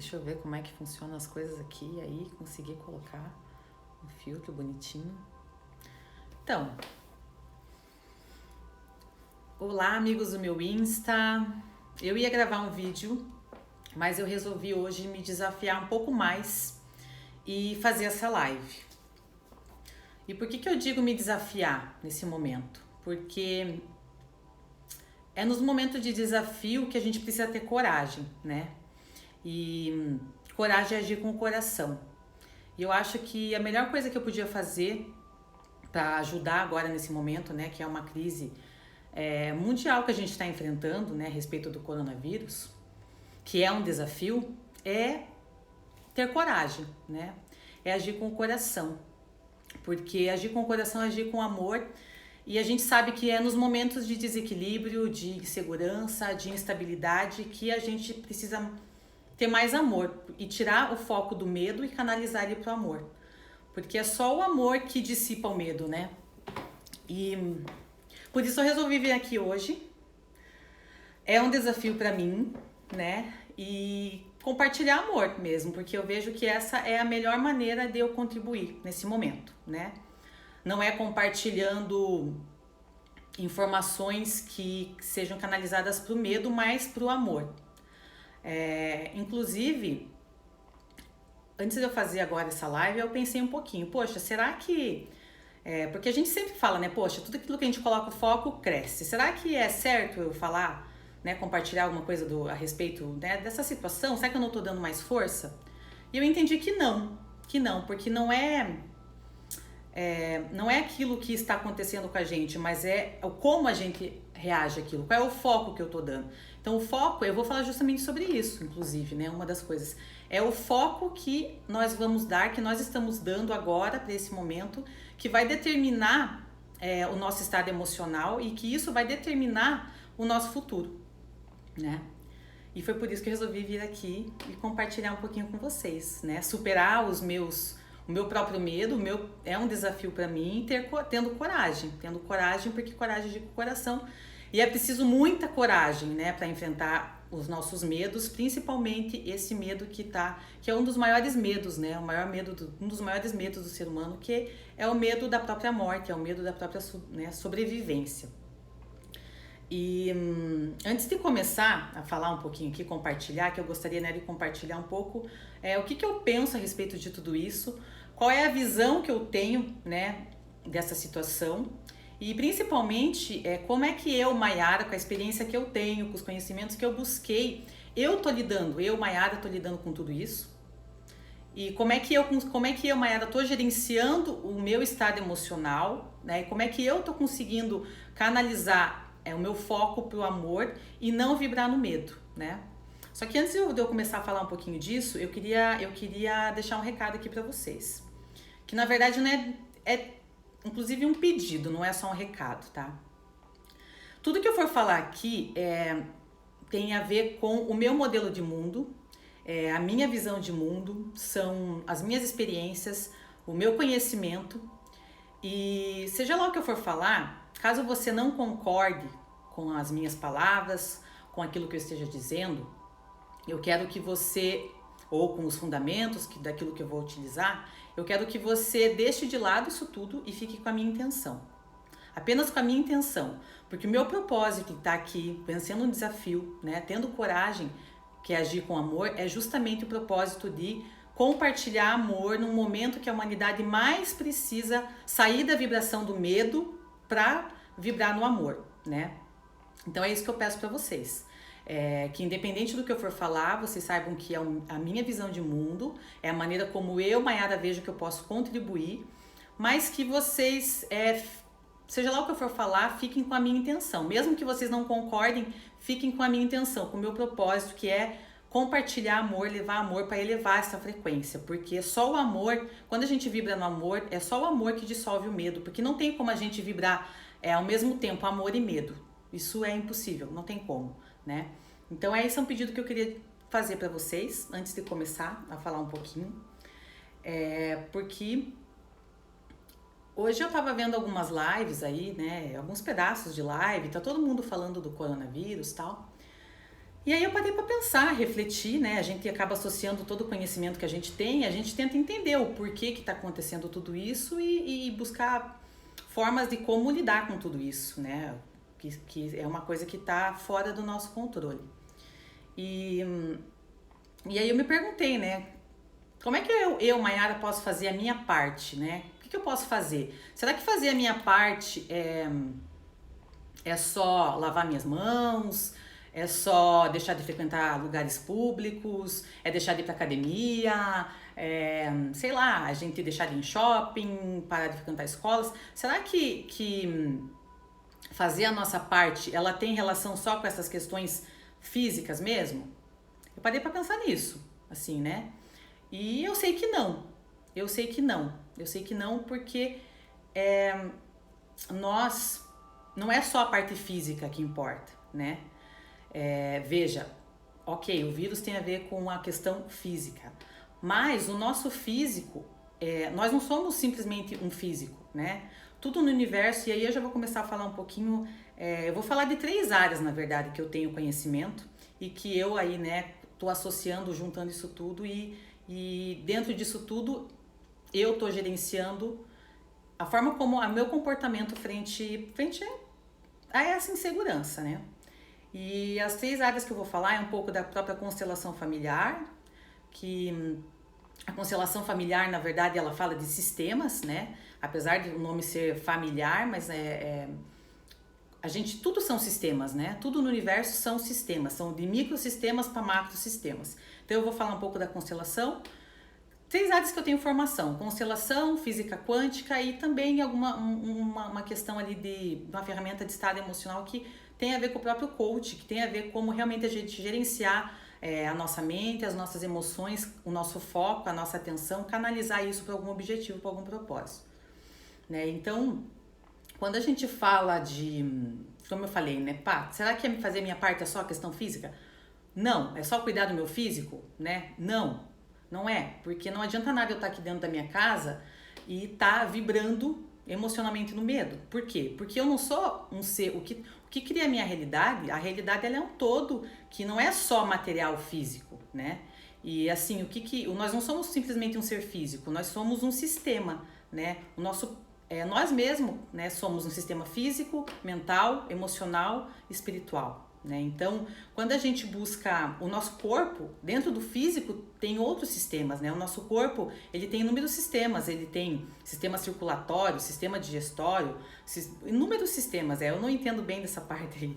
Deixa eu ver como é que funcionam as coisas aqui. Aí consegui colocar um filtro bonitinho. Então, olá amigos do meu Insta. Eu ia gravar um vídeo, mas eu resolvi hoje me desafiar um pouco mais e fazer essa live. E por que eu digo me desafiar nesse momento? Porque é nos momentos de desafio que a gente precisa ter coragem, né? E coragem é agir com o coração. E eu acho que a melhor coisa que eu podia fazer para ajudar agora nesse momento, né, que é uma crise mundial que a gente está enfrentando, né, a respeito do coronavírus, que é um desafio, é ter coragem, né? É agir com o coração. Porque agir com o coração é agir com amor. E a gente sabe que é nos momentos de desequilíbrio, de insegurança, de instabilidade que a gente precisa ter mais amor e tirar o foco do medo e canalizar ele para o amor. Porque é só o amor que dissipa o medo, né? E por isso eu resolvi vir aqui hoje. É um desafio para mim, né? E compartilhar amor mesmo, porque eu vejo que essa é a melhor maneira de eu contribuir nesse momento, né? Não é compartilhando informações que sejam canalizadas para o medo, mas para o amor. Inclusive, antes de eu fazer agora essa live, eu pensei um pouquinho, poxa, será que... porque a gente sempre fala, né, poxa, tudo aquilo que a gente coloca o foco cresce. Será que é certo eu falar, né, compartilhar alguma coisa a respeito, né, dessa situação? Será que eu não tô dando mais força? E eu entendi que não, porque não é aquilo que está acontecendo com a gente, mas é como a gente reage àquilo, qual é o foco que eu tô dando. Então o foco, eu vou falar justamente sobre isso, inclusive, né, uma das coisas, é o foco que nós vamos dar, que nós estamos dando agora para esse momento, que vai determinar o nosso estado emocional e que isso vai determinar o nosso futuro, né? E foi por isso que eu resolvi vir aqui e compartilhar um pouquinho com vocês, né? Superar o meu próprio medo, é um desafio para mim, tendo coragem, porque coragem de coração. E é preciso muita coragem, né, para enfrentar os nossos medos, principalmente esse medo que é um dos maiores medos, né, um dos maiores medos do ser humano, que é o medo da própria morte, é o medo da própria, né, sobrevivência. E antes de começar a falar um pouquinho aqui, compartilhar, que eu gostaria, né, de compartilhar um pouco o que eu penso a respeito de tudo isso, qual é a visão que eu tenho, né, dessa situação e principalmente como é que eu, Maiara, com a experiência que eu tenho, com os conhecimentos que eu busquei, Maiara, tô lidando com tudo isso. E como é que eu, Maiara, tô gerenciando o meu estado emocional, né? E como é que eu tô conseguindo canalizar o meu foco pro amor e não vibrar no medo, né? Só que antes de eu começar a falar um pouquinho disso, eu queria deixar um recado aqui para vocês. Que na verdade é inclusive um pedido, não é só um recado, tá? Tudo que eu for falar aqui tem a ver com o meu modelo de mundo, a minha visão de mundo, são as minhas experiências, o meu conhecimento. E seja lá o que eu for falar, caso você não concorde com as minhas palavras, com aquilo que eu esteja dizendo, eu quero que você, ou com os fundamentos daquilo que eu vou utilizar, eu quero que você deixe de lado isso tudo e fique com a minha intenção. Apenas com a minha intenção. Porque o meu propósito de estar aqui, vencendo um desafio, né, tendo coragem, que é agir com amor, é justamente o propósito de compartilhar amor num momento que a humanidade mais precisa sair da vibração do medo para vibrar no amor, né? Então é isso que eu peço para vocês. Que independente do que eu for falar, vocês saibam que é a minha visão de mundo, é a maneira como eu, Maiara, vejo que eu posso contribuir, mas que vocês, seja lá o que eu for falar, fiquem com a minha intenção. Mesmo que vocês não concordem, fiquem com a minha intenção, com o meu propósito, que é compartilhar amor, levar amor para elevar essa frequência, porque só o amor, quando a gente vibra no amor, é só o amor que dissolve o medo, porque não tem como a gente vibrar ao mesmo tempo amor e medo. Isso é impossível, não tem como, né? Então esse é um pedido que eu queria fazer para vocês, antes de começar a falar um pouquinho, porque hoje eu tava vendo algumas lives aí, né, alguns pedaços de live, tá todo mundo falando do coronavírus e tal, E aí eu parei para pensar, refletir, né? A gente acaba associando todo o conhecimento que a gente tem, a gente tenta entender o porquê que está acontecendo tudo isso e buscar formas de como lidar com tudo isso, né? Que é uma coisa que está fora do nosso controle. E, e aí eu me perguntei, né? Como é que Maiara, posso fazer a minha parte, né? O que eu posso fazer? Será que fazer a minha parte é só lavar minhas mãos? É só deixar de frequentar lugares públicos? É deixar de ir pra academia? Sei lá, a gente deixar de ir em shopping, parar de frequentar escolas? Será que fazer a nossa parte, ela tem relação só com essas questões físicas mesmo? Eu parei pra pensar nisso, assim, né? E eu sei que não. Eu sei que não. Eu sei que não porque nós... Não é só a parte física que importa, né? Veja, ok, o vírus tem a ver com a questão física, mas o nosso físico, nós não somos simplesmente um físico, né? Tudo no universo, e aí eu já vou começar a falar um pouquinho, eu vou falar de 3 áreas, na verdade, que eu tenho conhecimento e que eu aí, né, tô associando, juntando isso tudo e dentro disso tudo eu tô gerenciando a forma como o meu comportamento frente a essa insegurança, né? E as 3 áreas que eu vou falar é um pouco da própria constelação familiar, que a constelação familiar, na verdade, ela fala de sistemas, né? Apesar de o nome ser familiar, mas tudo são sistemas, né? Tudo no universo são sistemas, são de microsistemas para macrosistemas. Então eu vou falar um pouco da constelação. 3 áreas que eu tenho formação: constelação, física quântica e também uma questão ali de uma ferramenta de estado emocional que tem a ver com o próprio coach, que tem a ver como realmente a gente gerenciar a nossa mente, as nossas emoções, o nosso foco, a nossa atenção, canalizar isso para algum objetivo, para algum propósito, né? Então, quando a gente fala como eu falei, né, será que fazer minha parte é só a questão física? Não, é só cuidar do meu físico, né? Não é, porque não adianta nada eu estar aqui dentro da minha casa e estar vibrando emocionalmente no medo. Por quê? Porque eu não sou um ser, o que cria a minha realidade, a realidade ela é um todo, que não é só material físico, né? E assim, nós não somos simplesmente um ser físico, nós somos um sistema, né? Nós mesmos, né, somos um sistema físico, mental, emocional, espiritual. Né? Então, quando a gente busca o nosso corpo, dentro do físico tem outros sistemas, né? O nosso corpo, ele tem inúmeros sistemas, ele tem sistema circulatório, sistema digestório, inúmeros sistemas. Eu não entendo bem dessa parte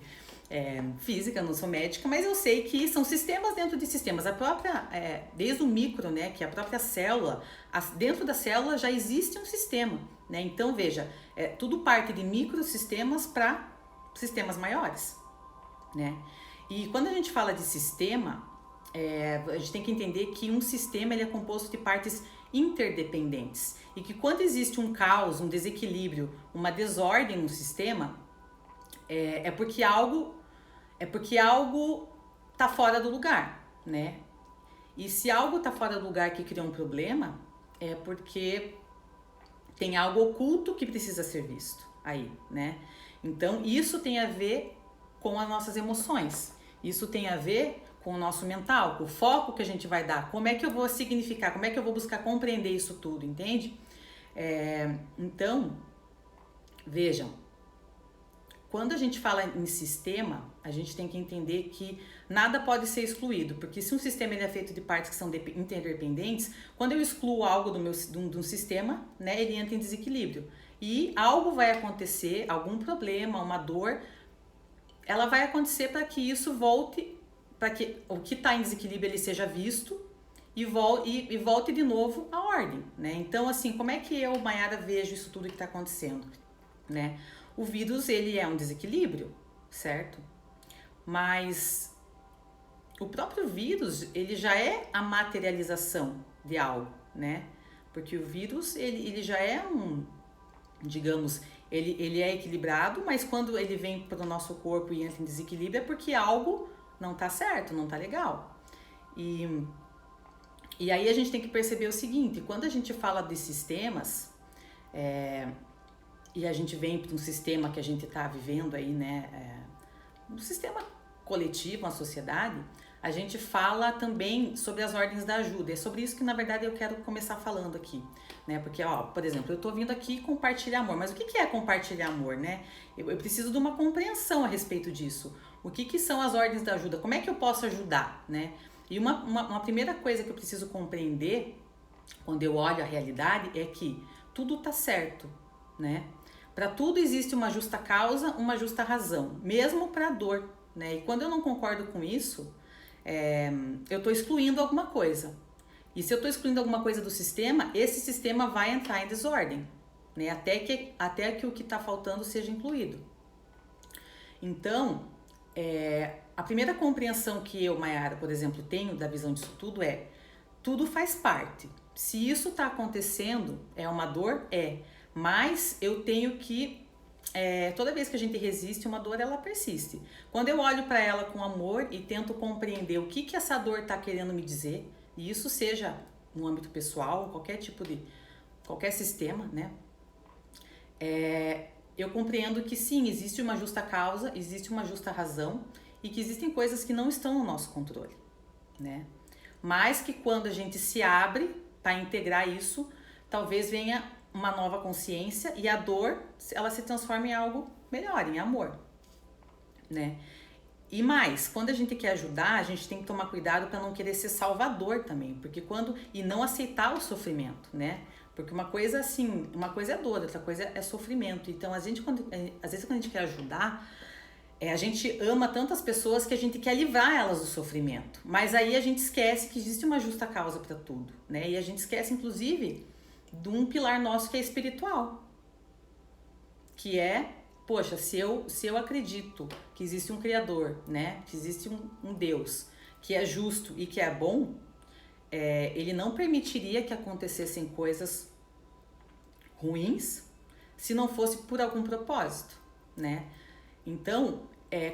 aí, física, não sou médica, mas eu sei que são sistemas dentro de sistemas. A própria, desde o micro, né, que é a própria célula, dentro da célula já existe um sistema, né? Então, veja, tudo parte de microsistemas para sistemas maiores, né? E quando a gente fala de sistema, a gente tem que entender que um sistema ele é composto de partes interdependentes e que quando existe um caos, um desequilíbrio, uma desordem no sistema, é porque algo tá fora do lugar, né? E se algo tá fora do lugar que cria um problema, é porque tem algo oculto que precisa ser visto aí, né? Então isso tem a ver com as nossas emoções. Isso tem a ver com o nosso mental, com o foco que a gente vai dar. Como é que eu vou significar, como é que eu vou buscar compreender isso tudo, entende? Então, vejam, quando a gente fala em sistema, a gente tem que entender que nada pode ser excluído, porque se um sistema ele é feito de partes que são interdependentes, quando eu excluo algo de um sistema, né, ele entra em desequilíbrio. E algo vai acontecer, algum problema, uma dor, ela vai acontecer para que isso volte, para que o que está em desequilíbrio ele seja visto e volte de novo à ordem, né? Então, assim, como é que eu, Maiara, vejo isso tudo que está acontecendo, né? O vírus, ele é um desequilíbrio, certo? Mas o próprio vírus, ele já é a materialização de algo, né? Porque o vírus, ele já é digamos, ele é equilibrado, mas quando ele vem para o nosso corpo e entra em desequilíbrio é porque algo não tá certo, não tá legal. E aí a gente tem que perceber o seguinte, quando a gente fala de sistemas, e a gente vem para um sistema que a gente tá vivendo aí, né, um sistema coletivo, uma sociedade, a gente fala também sobre as ordens da ajuda. É sobre isso que, na verdade, eu quero começar falando aqui, né? Porque, ó, por exemplo, eu tô vindo aqui compartilhar amor, mas o que é compartilhar amor, né? Eu preciso de uma compreensão a respeito disso. O que são as ordens da ajuda? Como é que eu posso ajudar, né? E uma primeira coisa que eu preciso compreender quando eu olho a realidade é que tudo tá certo, né? Para tudo existe uma justa causa, uma justa razão, mesmo para a dor, né? E quando eu não concordo com isso, eu estou excluindo alguma coisa. E se eu estou excluindo alguma coisa do sistema, esse sistema vai entrar em desordem, né? Até que o que está faltando seja incluído. Então, a primeira compreensão que eu, Mayara, por exemplo, tenho da visão disso tudo é: tudo faz parte. Se isso está acontecendo, é uma dor? Mas eu tenho que... toda vez que a gente resiste, uma dor, ela persiste. Quando eu olho para ela com amor e tento compreender o que essa dor está querendo me dizer, e isso seja no âmbito pessoal, qualquer sistema, né? Eu compreendo que sim, existe uma justa causa, existe uma justa razão e que existem coisas que não estão no nosso controle, né? Mas que quando a gente se abre para integrar isso, talvez venha uma nova consciência e a dor, ela se transforma em algo melhor, em amor, né? E mais, quando a gente quer ajudar, a gente tem que tomar cuidado para não querer ser salvador também, porque e não aceitar o sofrimento, né? Porque uma coisa assim, uma coisa é dor, outra coisa é sofrimento. Então, às vezes quando a gente quer ajudar, a gente ama tantas pessoas que a gente quer livrar elas do sofrimento. Mas aí a gente esquece que existe uma justa causa para tudo, né? E a gente esquece, inclusive, de um pilar nosso que é espiritual, que é, poxa, se eu acredito que existe um Criador, né? Que existe um Deus que é justo e que é bom, ele não permitiria que acontecessem coisas ruins se não fosse por algum propósito, né? Então,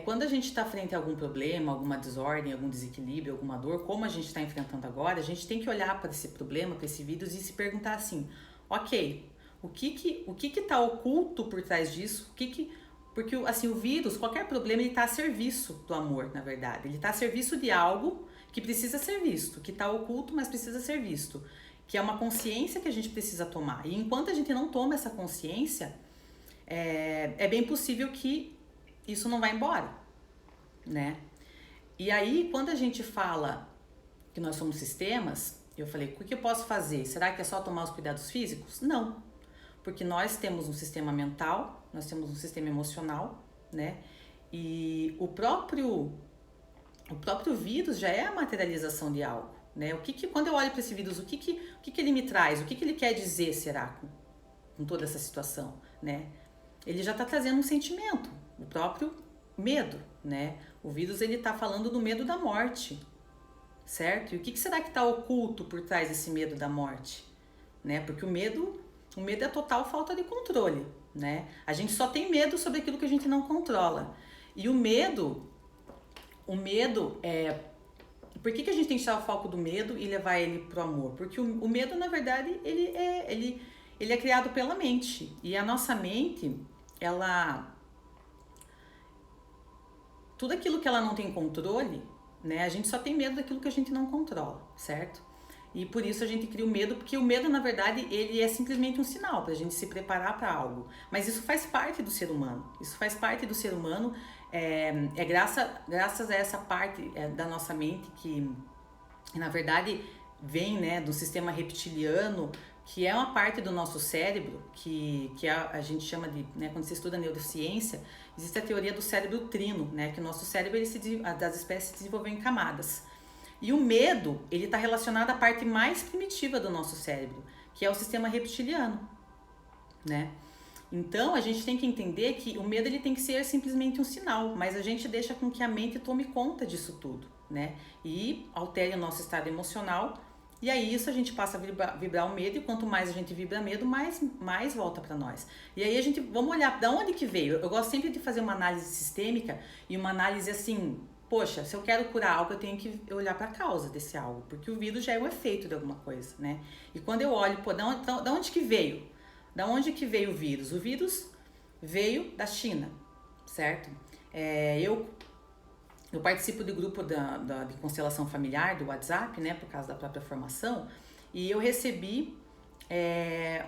quando a gente está frente a algum problema, alguma desordem, algum desequilíbrio, alguma dor, como a gente está enfrentando agora, a gente tem que olhar para esse problema, para esse vírus e se perguntar assim: ok, o que está oculto por trás disso? Porque assim, o vírus, qualquer problema, ele está a serviço do amor, na verdade. Ele está a serviço de algo que precisa ser visto, que está oculto, mas precisa ser visto, que é uma consciência que a gente precisa tomar. E enquanto a gente não toma essa consciência, é bem possível que isso não vai embora, né? E aí, quando a gente fala que nós somos sistemas, eu falei, o que eu posso fazer? Será que é só tomar os cuidados físicos? Não, porque nós temos um sistema mental, nós temos um sistema emocional, né? E o próprio vírus já é a materialização de algo, né? Quando eu olho para esse vírus, o que ele me traz? O que ele quer dizer, será, com toda essa situação, né? Ele já está trazendo um sentimento, o próprio medo, né? O vírus, ele está falando do medo da morte, certo? E o que será que está oculto por trás desse medo da morte, né? Porque o medo é total falta de controle, né? A gente só tem medo sobre aquilo que a gente não controla. E o medo é... Por que a gente tem que tirar o foco do medo e levar ele pro amor? Porque o medo, na verdade, ele é criado pela mente. E a nossa mente, tudo aquilo que ela não tem controle, né? A gente só tem medo daquilo que a gente não controla, certo? E por isso a gente cria o medo, porque o medo, na verdade, ele é simplesmente um sinal para a gente se preparar para algo. Mas isso faz parte do ser humano. Isso faz parte do ser humano. Graças a essa parte da nossa mente que, na verdade, vem, né, do sistema reptiliano, que é uma parte do nosso cérebro, que a gente chama de, né, quando você estuda neurociência, existe a teoria do cérebro trino, né, que o nosso cérebro, das espécies, se desenvolveu em camadas. E o medo, ele está relacionado à parte mais primitiva do nosso cérebro, que é o sistema reptiliano, né? Então, a gente tem que entender que o medo, ele tem que ser simplesmente um sinal, mas a gente deixa com que a mente tome conta disso tudo, né? E altere o nosso estado emocional, e aí isso a gente passa a vibrar o medo, e quanto mais a gente vibra medo, mais volta para nós. E aí vamos olhar de onde que veio. Eu gosto sempre de fazer uma análise sistêmica e uma análise assim... Poxa, se eu quero curar algo, eu tenho que olhar para a causa desse algo, porque o vírus já é o efeito de alguma coisa, né? E quando eu olho, da onde que veio? Da onde que veio o vírus? O vírus veio da China, certo? eu participo do grupo de constelação familiar do WhatsApp, né, por causa da própria formação, e eu recebi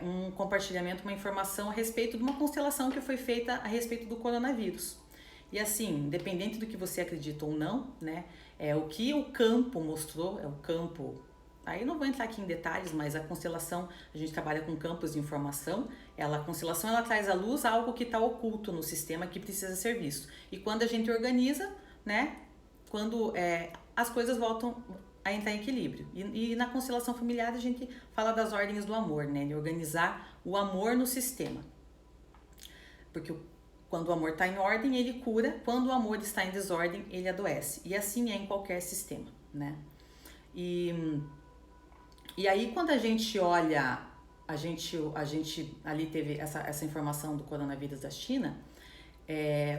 um compartilhamento, uma informação a respeito de uma constelação que foi feita a respeito do coronavírus. E assim, independente do que você acredita ou não, né, o que o campo mostrou, o campo. Aí não vou entrar aqui em detalhes, mas a constelação, a gente trabalha com campos de informação. A constelação ela traz à luz algo que está oculto no sistema que precisa ser visto. E quando a gente organiza, né, quando as coisas voltam a entrar em equilíbrio. E na constelação familiar a gente fala das ordens do amor, né, de organizar o amor no sistema. Porque quando o amor está em ordem, ele cura. Quando o amor está em desordem, ele adoece. E assim é em qualquer sistema, né? E aí quando a gente olha, a gente ali teve essa informação do coronavírus da China,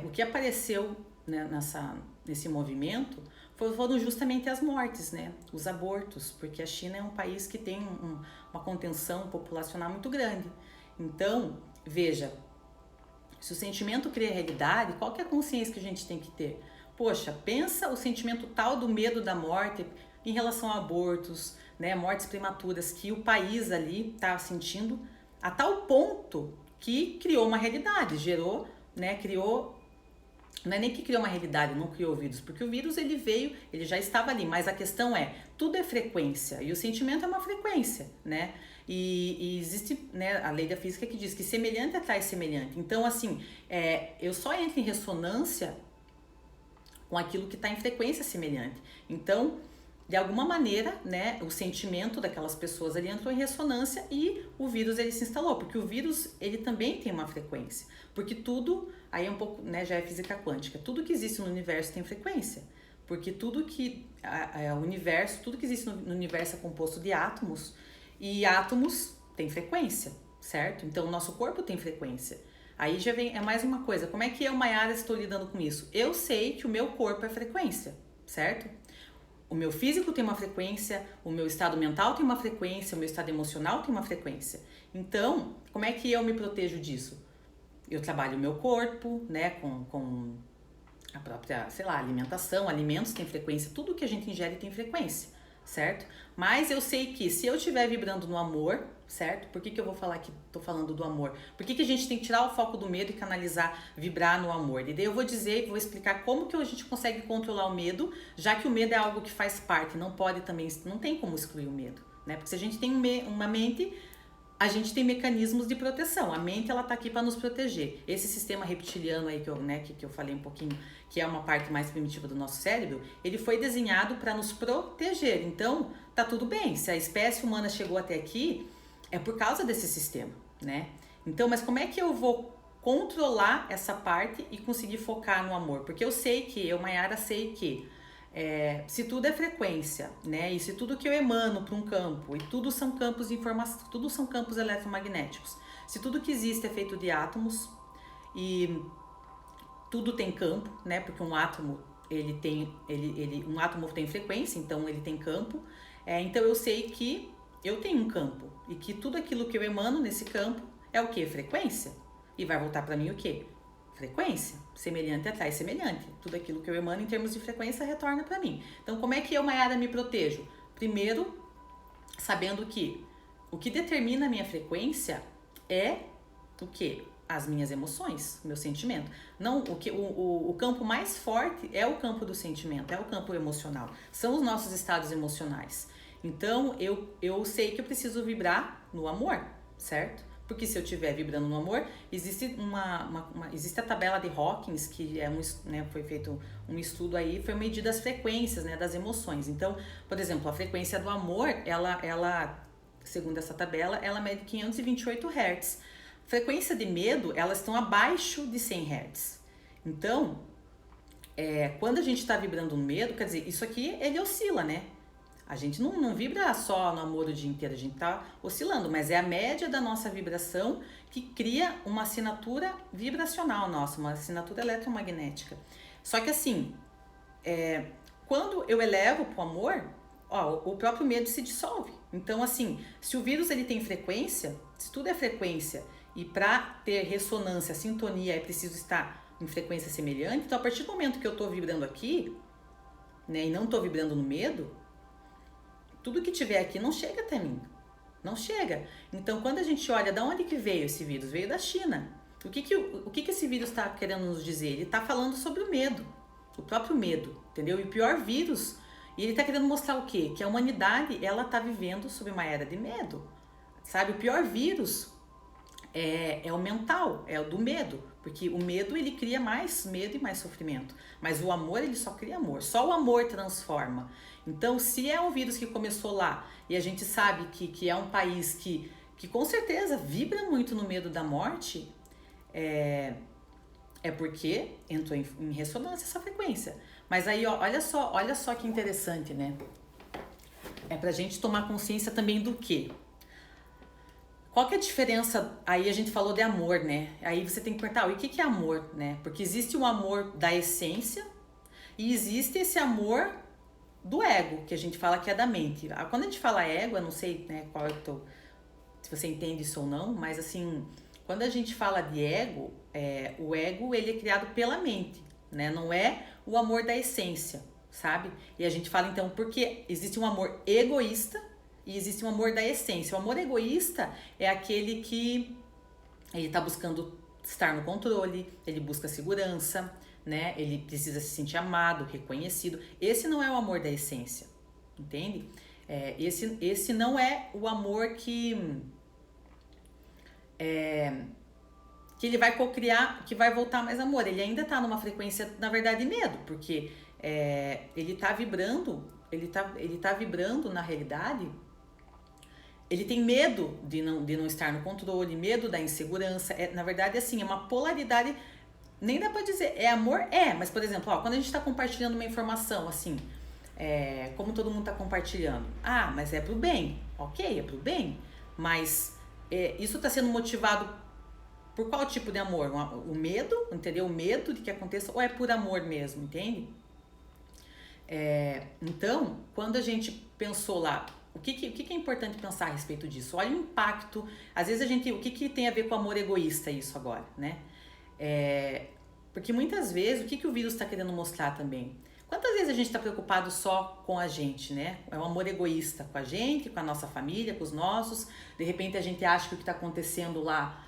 o que apareceu, né, nesse movimento foram justamente as mortes, né, os abortos, porque a China é um país que tem uma contenção populacional muito grande. Então, veja, se o sentimento cria realidade, qual que é a consciência que a gente tem que ter? Poxa, pensa o sentimento tal do medo da morte em relação a abortos, né, mortes prematuras que o país ali está sentindo, a tal ponto que criou uma realidade, gerou, né, não é nem que criou uma realidade, não criou o vírus, porque o vírus ele veio, ele já estava ali, mas a questão tudo é frequência, e o sentimento é uma frequência, né, e existe, né, a lei da física que diz que semelhante atrai semelhante. Então, assim, eu só entro em ressonância com aquilo que está em frequência semelhante. Então, de alguma maneira, né, o sentimento daquelas pessoas ali entrou em ressonância e o vírus ele se instalou, porque o vírus ele também tem uma frequência, porque tudo, aí é um pouco, né, já é física quântica, tudo que existe no universo tem frequência, porque tudo que tudo que existe no universo é composto de átomos, e átomos têm frequência, certo? Então o nosso corpo tem frequência. Aí já vem, mais uma coisa, como é que eu, Mayara, estou lidando com isso? Eu sei que o meu corpo é frequência, certo? O meu físico tem uma frequência, o meu estado mental tem uma frequência, o meu estado emocional tem uma frequência. Então, como é que eu me protejo disso? Eu trabalho o meu corpo, né, com a própria, sei lá, alimentação, alimentos têm frequência, tudo que a gente ingere tem frequência, certo? Mas eu sei que se eu estiver vibrando no amor, certo? Por que eu vou falar que tô falando do amor? Por que a gente tem que tirar o foco do medo e canalizar, vibrar no amor? E daí eu vou dizer, vou explicar como que a gente consegue controlar o medo, já que o medo é algo que faz parte, não pode também, não tem como excluir o medo, né? Porque se a gente tem uma mente, a gente tem mecanismos de proteção. A mente, ela tá aqui para nos proteger. Esse sistema reptiliano aí que eu falei um pouquinho, que é uma parte mais primitiva do nosso cérebro, ele foi desenhado para nos proteger. Então, tá tudo bem. Se a espécie humana chegou até aqui, é por causa desse sistema, né? Então, mas como é que eu vou controlar essa parte e conseguir focar no amor? Porque eu, Mayara, sei que se tudo é frequência, né? E se tudo que eu emano para um campo, e tudo são campos de informação, tudo são campos eletromagnéticos. Se tudo que existe é feito de átomos e tudo tem campo, né? Porque um átomo um átomo tem frequência, então ele tem campo. Então eu sei que eu tenho um campo e que tudo aquilo que eu emano nesse campo é o que? Frequência. E vai voltar para mim o que? Frequência. Semelhante atrai semelhante. Tudo aquilo que eu emano em termos de frequência retorna para mim. Então, como é que eu, Mayara, me protejo? Primeiro, sabendo que o que determina a minha frequência é o que? As minhas emoções, o meu sentimento. Não, o campo mais forte é o campo do sentimento, é o campo emocional. São os nossos estados emocionais. Então, eu sei que eu preciso vibrar no amor, certo? Porque se eu estiver vibrando no amor, existe existe a tabela de Hawkins, que foi feito um estudo aí, foi medido as frequências, né, das emoções. Então, por exemplo, a frequência do amor, ela segundo essa tabela, ela mede 528 Hz. Frequência de medo, elas estão abaixo de 100 Hz. Então, quando a gente está vibrando no medo, quer dizer, isso aqui, ele oscila, né? A gente não vibra só no amor o dia inteiro, a gente tá oscilando, mas é a média da nossa vibração que cria uma assinatura vibracional nossa, uma assinatura eletromagnética. Só que assim, quando eu elevo pro amor, o próprio medo se dissolve. Então assim, se o vírus ele tem frequência, se tudo é frequência e para ter ressonância, sintonia, é preciso estar em frequência semelhante, então a partir do momento que eu tô vibrando aqui, né, e não tô vibrando no medo, tudo que tiver aqui não chega até mim. Não chega. Então, quando a gente olha de onde que veio esse vírus, veio da China. O que esse vírus está querendo nos dizer? Ele está falando sobre o medo, o próprio medo, entendeu? E o pior vírus, e ele está querendo mostrar o quê? Que a humanidade, ela está vivendo sob uma era de medo, sabe? O pior vírus é o mental, é o do medo, porque o medo, ele cria mais medo e mais sofrimento, mas o amor, ele só cria amor, só o amor transforma. Então, se é um vírus que começou lá, e a gente sabe que é um país que com certeza vibra muito no medo da morte, é porque entrou em ressonância essa frequência. Mas aí, ó, olha só que interessante, né? É pra gente tomar consciência também do quê? Qual que é a diferença? Aí a gente falou de amor, né? Aí você tem que perguntar, o que é amor, né? Porque existe o amor da essência e existe esse amor do ego, que a gente fala que é da mente. Quando a gente fala ego, eu não sei, né, se você entende isso ou não, mas assim, quando a gente fala de ego, o ego, ele é criado pela mente, né? Não é o amor da essência, sabe? E a gente fala então, porque existe um amor egoísta e existe um amor da essência. O amor egoísta é aquele que ele tá buscando estar no controle, ele busca segurança, né? Ele precisa se sentir amado, reconhecido. Esse não é o amor da essência, entende? Esse não é o amor que ele vai cocriar, que vai voltar mais amor. Ele ainda tá numa frequência, na verdade, medo, porque ele tá vibrando, ele tá vibrando na realidade. Ele tem medo de não estar no controle, medo da insegurança. Na verdade, assim, é uma polaridade. Nem dá pra dizer, é amor? Mas por exemplo, ó, quando a gente tá compartilhando uma informação, assim, como todo mundo tá compartilhando? Mas é pro bem. Ok, é pro bem. Mas isso tá sendo motivado por qual tipo de amor? O medo, entendeu? O medo de que aconteça, ou é por amor mesmo, entende? Então, quando a gente pensou lá, o que é importante pensar a respeito disso? Olha o impacto, às vezes o que tem a ver com amor egoísta isso agora, né? Porque muitas vezes, o que o vírus está querendo mostrar também? Quantas vezes a gente está preocupado só com a gente, né? É um amor egoísta com a gente, com a nossa família, com os nossos. De repente a gente acha que o que está acontecendo lá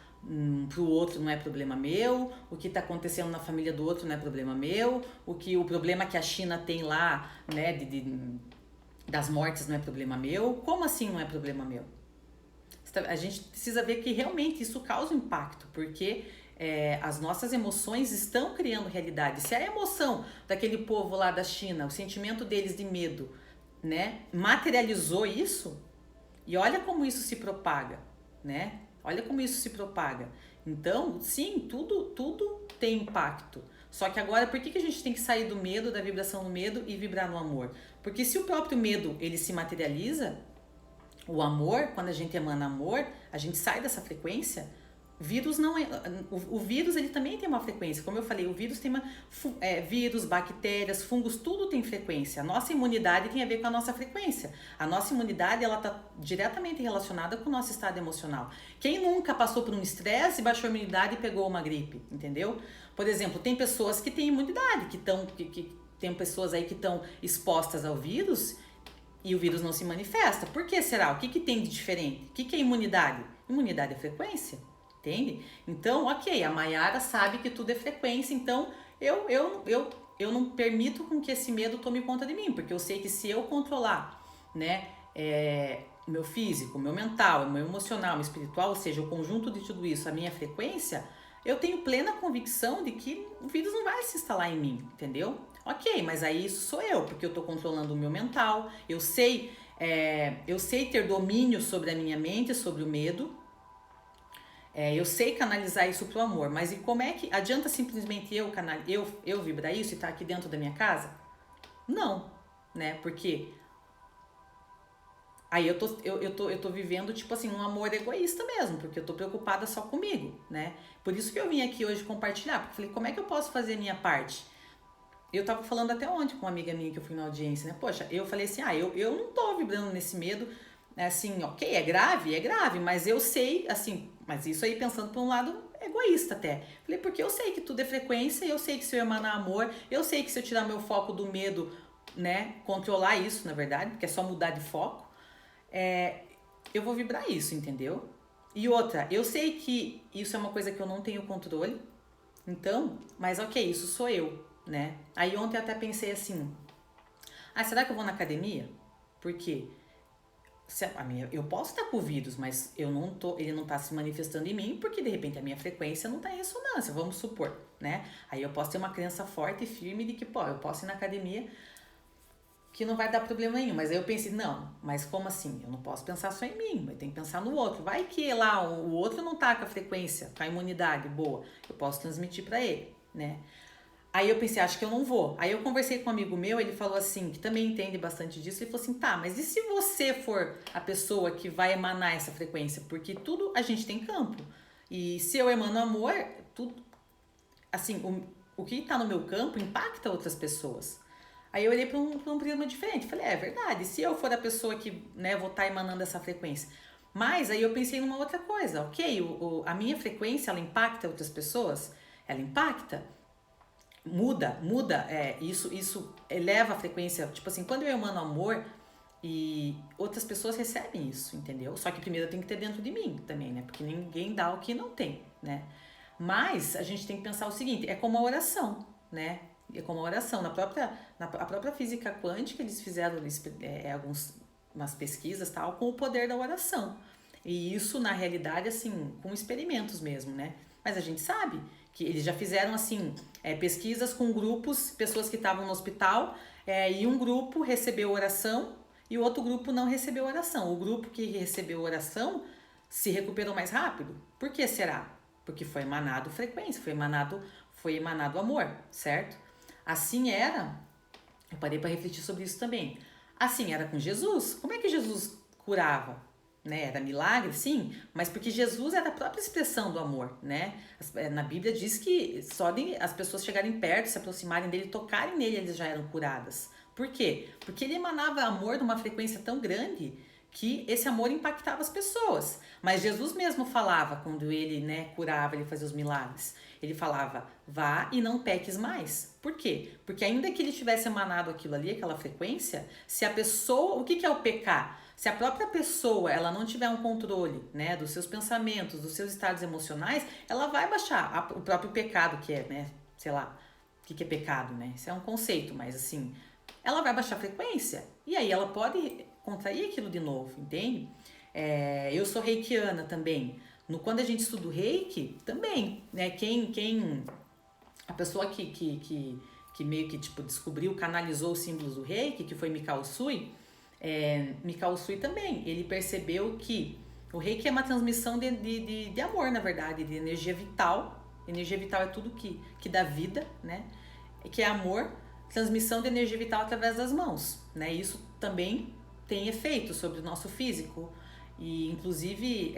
pro outro não é problema meu, o que está acontecendo na família do outro não é problema meu, o problema que a China tem lá, né, das mortes não é problema meu. Como assim não é problema meu? A gente precisa ver que realmente isso causa um impacto, porque as nossas emoções estão criando realidade. Se a emoção daquele povo lá da China, o sentimento deles de medo, né, materializou isso, e olha como isso se propaga, né? Olha como isso se propaga. Então, sim, tudo tem impacto. Só que agora, por que a gente tem que sair do medo, da vibração do medo e vibrar no amor? Porque se o próprio medo, ele se materializa, o amor, quando a gente emana amor, a gente sai dessa frequência. Vírus não é... O vírus, ele também tem uma frequência. Como eu falei, o vírus tem vírus, bactérias, fungos, tudo tem frequência. A nossa imunidade tem a ver com a nossa frequência. A nossa imunidade, ela está diretamente relacionada com o nosso estado emocional. Quem nunca passou por um estresse, baixou a imunidade e pegou uma gripe, entendeu? Por exemplo, tem pessoas que têm imunidade, tem pessoas aí que estão expostas ao vírus e o vírus não se manifesta. Por que será? O que tem de diferente? O que é imunidade? Imunidade é frequência. Entende? Então, ok, a Mayara sabe que tudo é frequência, então eu não permito com que esse medo tome conta de mim, porque eu sei que se eu controlar, né, o meu físico, o meu mental, o meu emocional, o meu espiritual, ou seja, o conjunto de tudo isso, a minha frequência, eu tenho plena convicção de que o vírus não vai se instalar em mim, entendeu? Ok, mas aí isso sou eu, porque eu tô controlando o meu mental, eu sei ter domínio sobre a minha mente, sobre o medo. Eu sei canalizar isso pro amor, mas e como é que adianta simplesmente eu vibrar isso e estar aqui dentro da minha casa? Não, né? Porque aí eu tô vivendo, tipo assim, um amor egoísta mesmo, porque eu tô preocupada só comigo, né? Por isso que eu vim aqui hoje compartilhar, porque eu falei, como é que eu posso fazer a minha parte? Eu tava falando até ontem com uma amiga minha que eu fui na audiência, né? Poxa, eu falei assim, eu não tô vibrando nesse medo, assim, ok, é grave, mas eu sei, assim, mas isso aí pensando por um lado egoísta até. Falei, porque eu sei que tudo é frequência, eu sei que se eu emanar amor, eu sei que se eu tirar meu foco do medo, né, controlar isso, na verdade, porque é só mudar de foco, eu vou vibrar isso, entendeu? E outra, eu sei que isso é uma coisa que eu não tenho controle, então, mas ok, isso sou eu, né? Aí ontem eu até pensei assim, será que eu vou na academia? Por quê? Eu posso estar com o vírus, mas ele não está se manifestando em mim porque de repente a minha frequência não está em ressonância, vamos supor, né? Aí eu posso ter uma crença forte e firme de que, eu posso ir na academia que não vai dar problema nenhum. Mas aí eu pensei, não, mas como assim? Eu não posso pensar só em mim, eu tenho que pensar no outro. Vai que lá o outro não tá com a frequência, com a imunidade boa, eu posso transmitir para ele, né? Aí eu pensei, acho que eu não vou. Aí eu conversei com um amigo meu, ele falou assim, que também entende bastante disso, ele falou assim, tá, mas e se você for a pessoa que vai emanar essa frequência? Porque tudo a gente tem campo. E se eu emano amor, tudo, assim, o que tá no meu campo impacta outras pessoas. Aí eu olhei para um prisma diferente, falei, é verdade, se eu for a pessoa que, né, vou estar emanando essa frequência. Mas aí eu pensei numa outra coisa, ok, a minha frequência, ela impacta outras pessoas? Ela impacta? Muda, isso eleva a frequência, tipo assim, quando eu emano amor e outras pessoas recebem isso, entendeu? Só que primeiro eu tenho que ter dentro de mim também, né? Porque ninguém dá o que não tem, né? Mas a gente tem que pensar o seguinte, é como a oração, né? É como a oração, a própria física quântica eles fizeram umas pesquisas tal com o poder da oração. E isso na realidade assim, com experimentos mesmo, né? Mas a gente sabe que eles já fizeram assim pesquisas com grupos, pessoas que estavam no hospital, e um grupo recebeu oração e o outro grupo não recebeu oração. O grupo que recebeu oração se recuperou mais rápido. Por que será? Porque foi emanado frequência, foi emanado amor, certo? Assim era, eu parei para refletir sobre isso também. Assim era com Jesus. Como é que Jesus curava? Né? Era milagre, sim, mas porque Jesus era a própria expressão do amor, né? Na Bíblia diz que só de as pessoas chegarem perto, se aproximarem dele, tocarem nele, eles já eram curadas. Por quê? Porque ele emanava amor numa frequência tão grande que esse amor impactava as pessoas. Mas Jesus mesmo falava, quando ele, né, curava, ele fazia os milagres, ele falava, vá e não peques mais. Por quê? Porque ainda que ele tivesse emanado aquilo ali, aquela frequência, se a pessoa, o que é o pecar? Se a própria pessoa, ela não tiver um controle, né, dos seus pensamentos, dos seus estados emocionais, ela vai baixar o próprio pecado, que é, né, sei lá, o que é pecado, né? Isso é um conceito, mas assim, ela vai baixar a frequência e aí ela pode contrair aquilo de novo, entende? Eu sou reikiana também. Quando a gente estuda o reiki, também, né? A pessoa que meio que tipo, descobriu, canalizou os símbolos do reiki, que foi Mikao Usui, Mikao Usui também, ele percebeu que o reiki é uma transmissão de amor, na verdade, de energia vital. Energia vital é tudo que dá vida, né? Que é amor, transmissão de energia vital através das mãos, né? Isso também tem efeito sobre o nosso físico e inclusive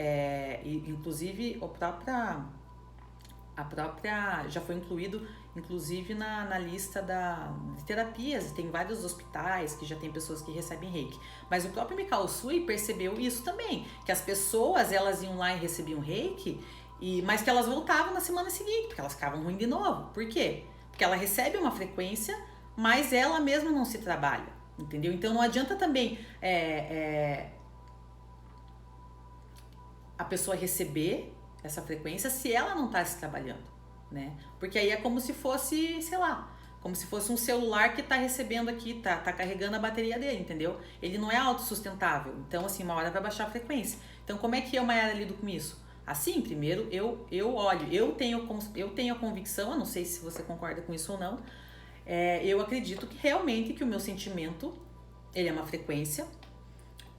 a própria já foi incluído inclusive na lista de terapias, tem vários hospitais que já tem pessoas que recebem reiki, mas o próprio Mikao Usui percebeu isso também, que as pessoas elas iam lá e recebiam reiki, mas que elas voltavam na semana seguinte, porque elas ficavam ruins de novo. Por quê? Porque ela recebe uma frequência, mas ela mesma não se trabalha, entendeu? Então não adianta também a pessoa receber essa frequência se ela não está se trabalhando, né? Porque aí é como se fosse, sei lá, como se fosse um celular que está recebendo aqui, tá carregando a bateria dele, entendeu? Ele não é autossustentável, então assim, uma hora vai baixar a frequência. Então como é que eu, Mayara, lido com isso? Assim, primeiro eu olho, eu tenho a convicção, eu não sei se você concorda com isso ou não, eu acredito que realmente que o meu sentimento, ele é uma frequência,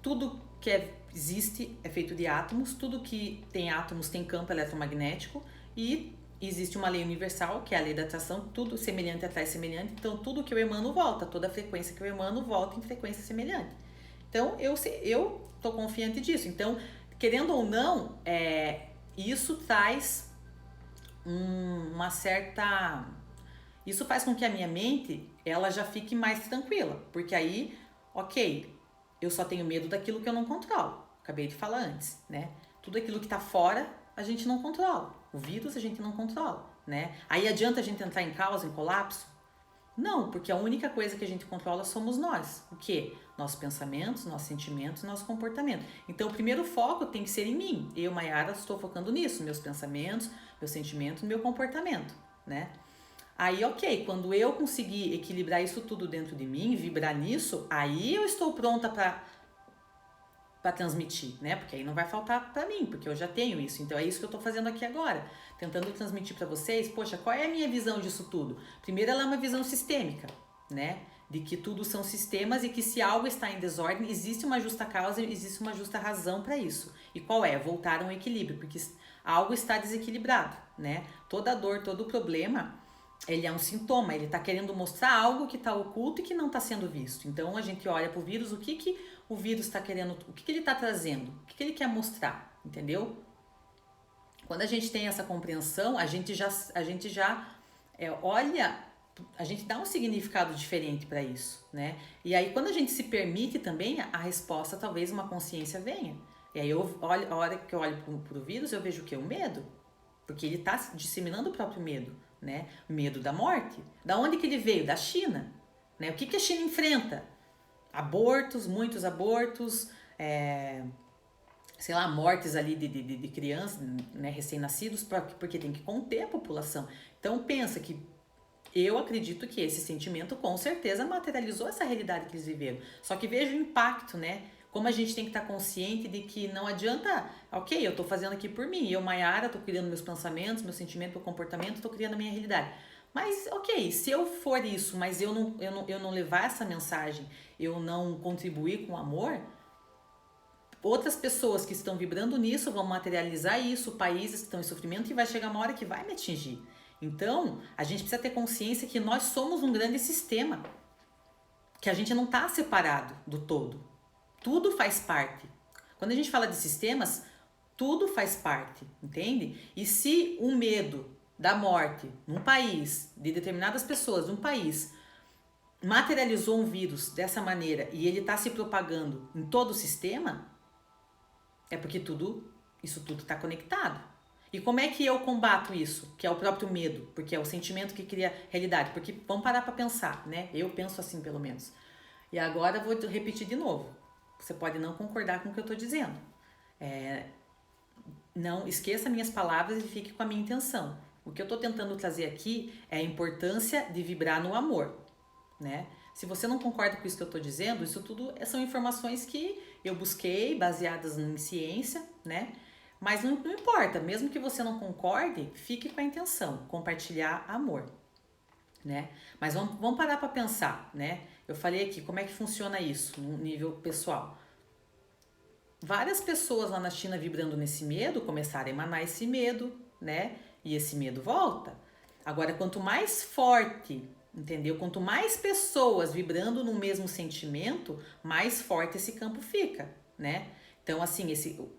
tudo que existe é feito de átomos, tudo que tem átomos tem campo eletromagnético e existe uma lei universal, que é a lei da atração, tudo semelhante atrai semelhante, então tudo que eu emano volta, toda frequência que eu emano volta em frequência semelhante. Então eu tô confiante disso, então querendo ou não, isso traz uma certa... Isso faz com que a minha mente, ela já fique mais tranquila, porque aí, ok, eu só tenho medo daquilo que eu não controlo. Acabei de falar antes, né? Tudo aquilo que tá fora, a gente não controla. O vírus a gente não controla, né? Aí adianta a gente entrar em caos, em colapso? Não, porque a única coisa que a gente controla somos nós. O quê? Nossos pensamentos, nossos sentimentos, nosso comportamento. Então, o primeiro foco tem que ser em mim. Eu, Mayara, estou focando nisso, meus pensamentos, meus sentimentos, meu comportamento, né? Aí, ok, quando eu conseguir equilibrar isso tudo dentro de mim, vibrar nisso, aí eu estou pronta para transmitir, né? Porque aí não vai faltar para mim, porque eu já tenho isso. Então é isso que eu tô fazendo aqui agora, tentando transmitir para vocês. Poxa, qual é a minha visão disso tudo? Primeiro, ela é uma visão sistêmica, né? De que tudo são sistemas e que se algo está em desordem, existe uma justa causa, existe uma justa razão para isso. E qual é? Voltar a um equilíbrio, porque algo está desequilibrado, né? Toda dor, todo problema, ele é um sintoma, ele está querendo mostrar algo que está oculto e que não está sendo visto. Então a gente olha para o vírus, o que o vírus está querendo, o que ele está trazendo, o que ele quer mostrar, entendeu? Quando a gente tem essa compreensão, a gente já olha, a gente dá um significado diferente para isso, né? E aí quando a gente se permite também, a resposta, talvez uma consciência venha. E aí eu olho, a hora que eu olho para o vírus, eu vejo o quê? O medo. Porque ele está disseminando o próprio medo, né? Medo da morte. Da onde que ele veio? Da China, né? O que a China enfrenta? Abortos, muitos abortos, sei lá, mortes ali de crianças, né, recém-nascidos, porque tem que conter a população. Então pensa que eu acredito que esse sentimento com certeza materializou essa realidade que eles viveram. Só que veja o impacto, né? Como a gente tem que estar consciente de que não adianta, ok, eu estou fazendo aqui por mim, eu, Mayara, estou criando meus pensamentos, meu sentimento, meu comportamento, estou criando a minha realidade. Mas, ok, se eu for isso, mas eu não levar essa mensagem, eu não contribuir com amor, outras pessoas que estão vibrando nisso vão materializar isso, países que estão em sofrimento, e vai chegar uma hora que vai me atingir. Então, a gente precisa ter consciência que nós somos um grande sistema, que a gente não está separado do todo. Tudo faz parte. Quando a gente fala de sistemas, tudo faz parte, entende? E se o medo da morte num país, de determinadas pessoas, num país, materializou um vírus dessa maneira e ele está se propagando em todo o sistema, é porque isso tudo está conectado. E como é que eu combato isso? Que é o próprio medo, porque é o sentimento que cria realidade. Porque vamos parar para pensar, né? Eu penso assim, pelo menos. E agora eu vou repetir de novo. Você pode não concordar com o que eu estou dizendo. Não esqueça minhas palavras e fique com a minha intenção. O que eu estou tentando trazer aqui é a importância de vibrar no amor, né? Se você não concorda com isso que eu estou dizendo, isso tudo são informações que eu busquei, baseadas em ciência, né? Mas não importa, mesmo que você não concorde, fique com a intenção, compartilhar amor, né? Mas vamos parar para pensar, né? Eu falei aqui, como é que funciona isso no nível pessoal? Várias pessoas lá na China vibrando nesse medo começaram a emanar esse medo, né? E esse medo volta. Agora, quanto mais forte, entendeu? Quanto mais pessoas vibrando no mesmo sentimento, mais forte esse campo fica, né? Então, assim,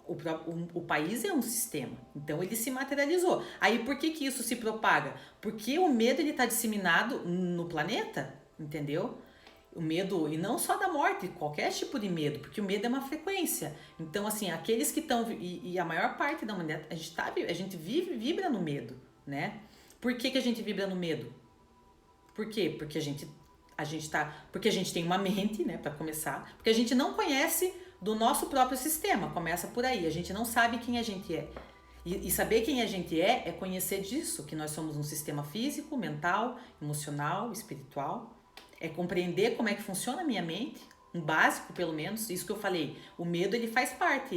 o país é um sistema. Então, ele se materializou. Aí, por que isso se propaga? Porque o medo, ele está disseminado no planeta, entendeu? O medo, e não só da morte, qualquer tipo de medo, porque o medo é uma frequência. Então, assim, aqueles que estão, e a maior parte da humanidade, a gente vibra no medo, né? Por que a gente vibra no medo? Por quê? Porque porque a gente tem uma mente, né, para começar, porque a gente não conhece do nosso próprio sistema, começa por aí, a gente não sabe quem a gente é. E saber quem a gente é conhecer disso, que nós somos um sistema físico, mental, emocional, espiritual. É compreender como é que funciona a minha mente, um básico pelo menos, isso que eu falei. O medo, ele faz parte,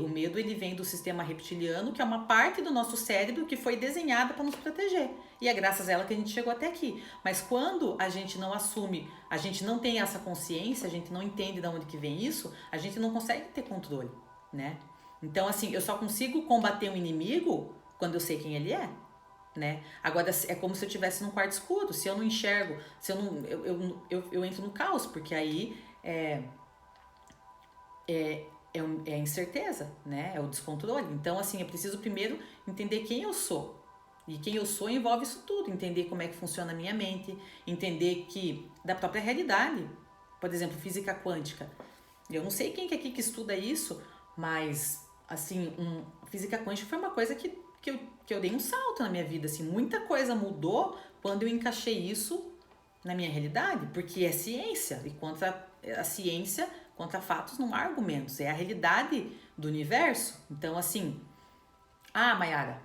o medo, ele vem do sistema reptiliano, que é uma parte do nosso cérebro que foi desenhada para nos proteger. E é graças a ela que a gente chegou até aqui. Mas quando a gente não assume, a gente não tem essa consciência, a gente não entende de onde que vem isso, a gente não consegue ter controle, né? Então, assim, eu só consigo combater um inimigo quando eu sei quem ele é. Né? Agora é como se eu estivesse num quarto escuro. Se eu não enxergo, se eu não, eu entro no caos, porque aí é a incerteza, né? É o descontrole. Então, assim, eu preciso primeiro entender quem eu sou. E quem eu sou envolve isso tudo, entender como é que funciona a minha mente, entender que da própria realidade, por exemplo, física quântica. Eu não sei quem que aqui que estuda isso, mas assim, física quântica foi uma coisa que eu dei um salto na minha vida, assim, muita coisa mudou quando eu encaixei isso na minha realidade, porque é ciência, e contra a ciência, contra fatos não há argumentos, é a realidade do universo. Então, assim, Mayara,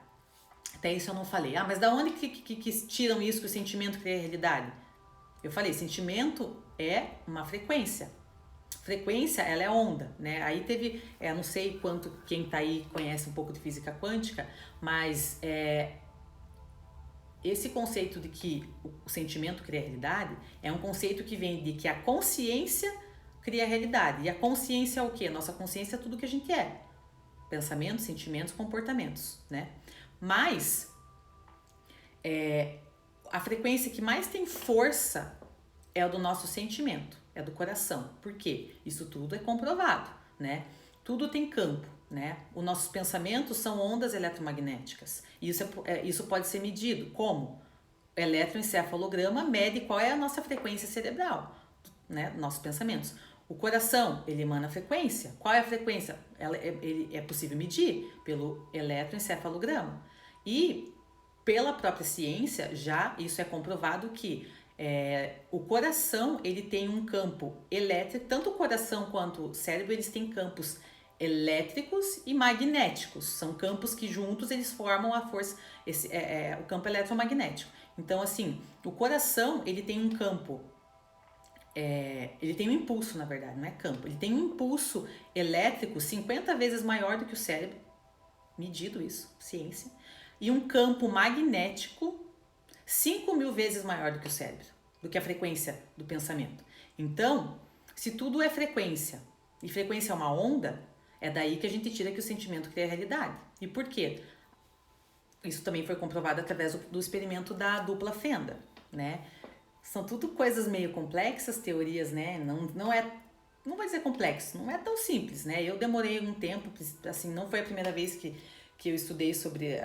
até isso eu não falei. Mas da onde que tiram isso que o sentimento cria a realidade? Eu falei, sentimento é uma frequência. Frequência, ela é onda, né? Aí teve, não sei quanto quem tá aí conhece um pouco de física quântica, mas esse conceito de que o sentimento cria a realidade é um conceito que vem de que a consciência cria a realidade. E a consciência é o quê? Nossa consciência é tudo que a gente é. Pensamentos, sentimentos, comportamentos, né? Mas a frequência que mais tem força é a do nosso sentimento, é do coração. Por quê? Isso tudo é comprovado, né? Tudo tem campo, né? Os nossos pensamentos são ondas eletromagnéticas. Isso pode ser medido. Como? O eletroencefalograma mede qual é a nossa frequência cerebral, né? Nossos pensamentos. O coração, ele emana frequência. Qual é a frequência? Ele é possível medir pelo eletroencefalograma. E pela própria ciência, já isso é comprovado que o coração, ele tem um campo elétrico, tanto o coração quanto o cérebro, eles têm campos elétricos e magnéticos. São campos que juntos eles formam a força, o campo eletromagnético. Então, assim, o coração, ele tem um campo, ele tem um impulso, na verdade, não é campo. Ele tem um impulso elétrico 50 vezes maior do que o cérebro, medido isso, ciência. E um campo magnético 5.000 vezes maior do que o cérebro, do que a frequência do pensamento. Então, se tudo é frequência, e frequência é uma onda, é daí que a gente tira que o sentimento cria a realidade. E por quê? Isso também foi comprovado através do experimento da dupla fenda, né? São tudo coisas meio complexas, teorias, né? Não vou dizer complexo, não é tão simples, né? Eu demorei um tempo, assim, não foi a primeira vez que eu estudei sobre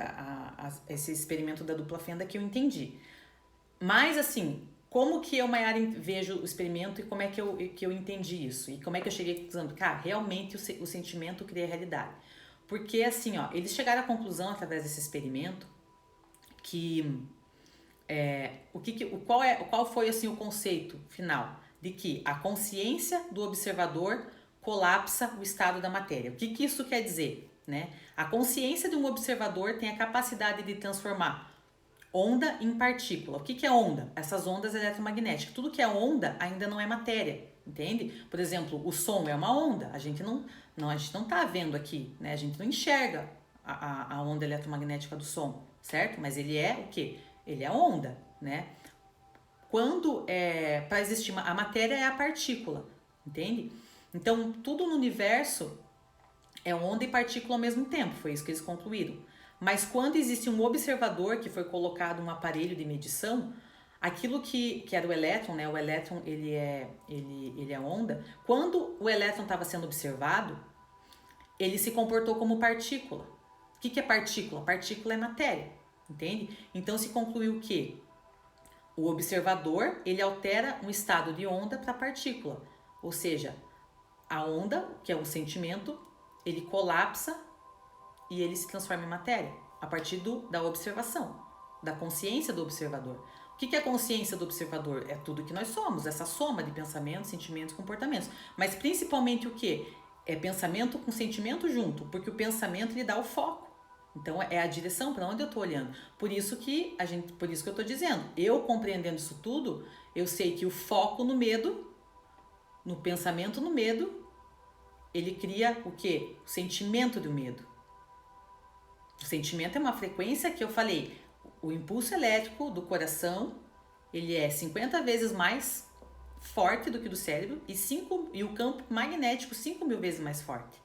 esse experimento da dupla fenda que eu entendi. Mas, assim, como que eu, Mayara, vejo o experimento e como é que eu entendi isso? E como é que eu cheguei à conclusão? Cara, realmente o sentimento cria a realidade. Porque, assim, eles chegaram à conclusão, através desse experimento, que qual foi, assim, o conceito final? De que a consciência do observador colapsa o estado da matéria. O que isso quer dizer? Né? A consciência de um observador tem a capacidade de transformar onda em partícula. O que é onda? Essas ondas eletromagnéticas. Tudo que é onda ainda não é matéria, entende? Por exemplo, o som é uma onda. A gente não está vendo aqui, né? A gente não enxerga a onda eletromagnética do som, certo? Mas ele é o quê? Ele é onda, né? Quando para existir a matéria é a partícula, entende? Então, tudo no universo é onda e partícula ao mesmo tempo, foi isso que eles concluíram. Mas quando existe um observador que foi colocado um aparelho de medição, aquilo que era o elétron, né? O elétron ele é onda. Quando o elétron estava sendo observado, ele se comportou como partícula. O que é partícula? Partícula é matéria, entende? Então se concluiu que o observador ele altera um estado de onda para partícula, ou seja, a onda, que é o sentimento, ele colapsa e ele se transforma em matéria a partir da observação, da consciência do observador. O que é a consciência do observador? É tudo que nós somos, essa soma de pensamentos, sentimentos, comportamentos. Mas principalmente o que? É pensamento com sentimento junto, porque o pensamento ele dá o foco. Então é a direção para onde eu estou olhando. Por isso que eu estou dizendo, eu compreendendo isso tudo, eu sei que o foco no medo, no pensamento no medo, ele cria o quê? O sentimento do medo. O sentimento é uma frequência que eu falei, o impulso elétrico do coração, ele é 50 vezes mais forte do que do cérebro e o campo magnético 5.000 vezes mais forte.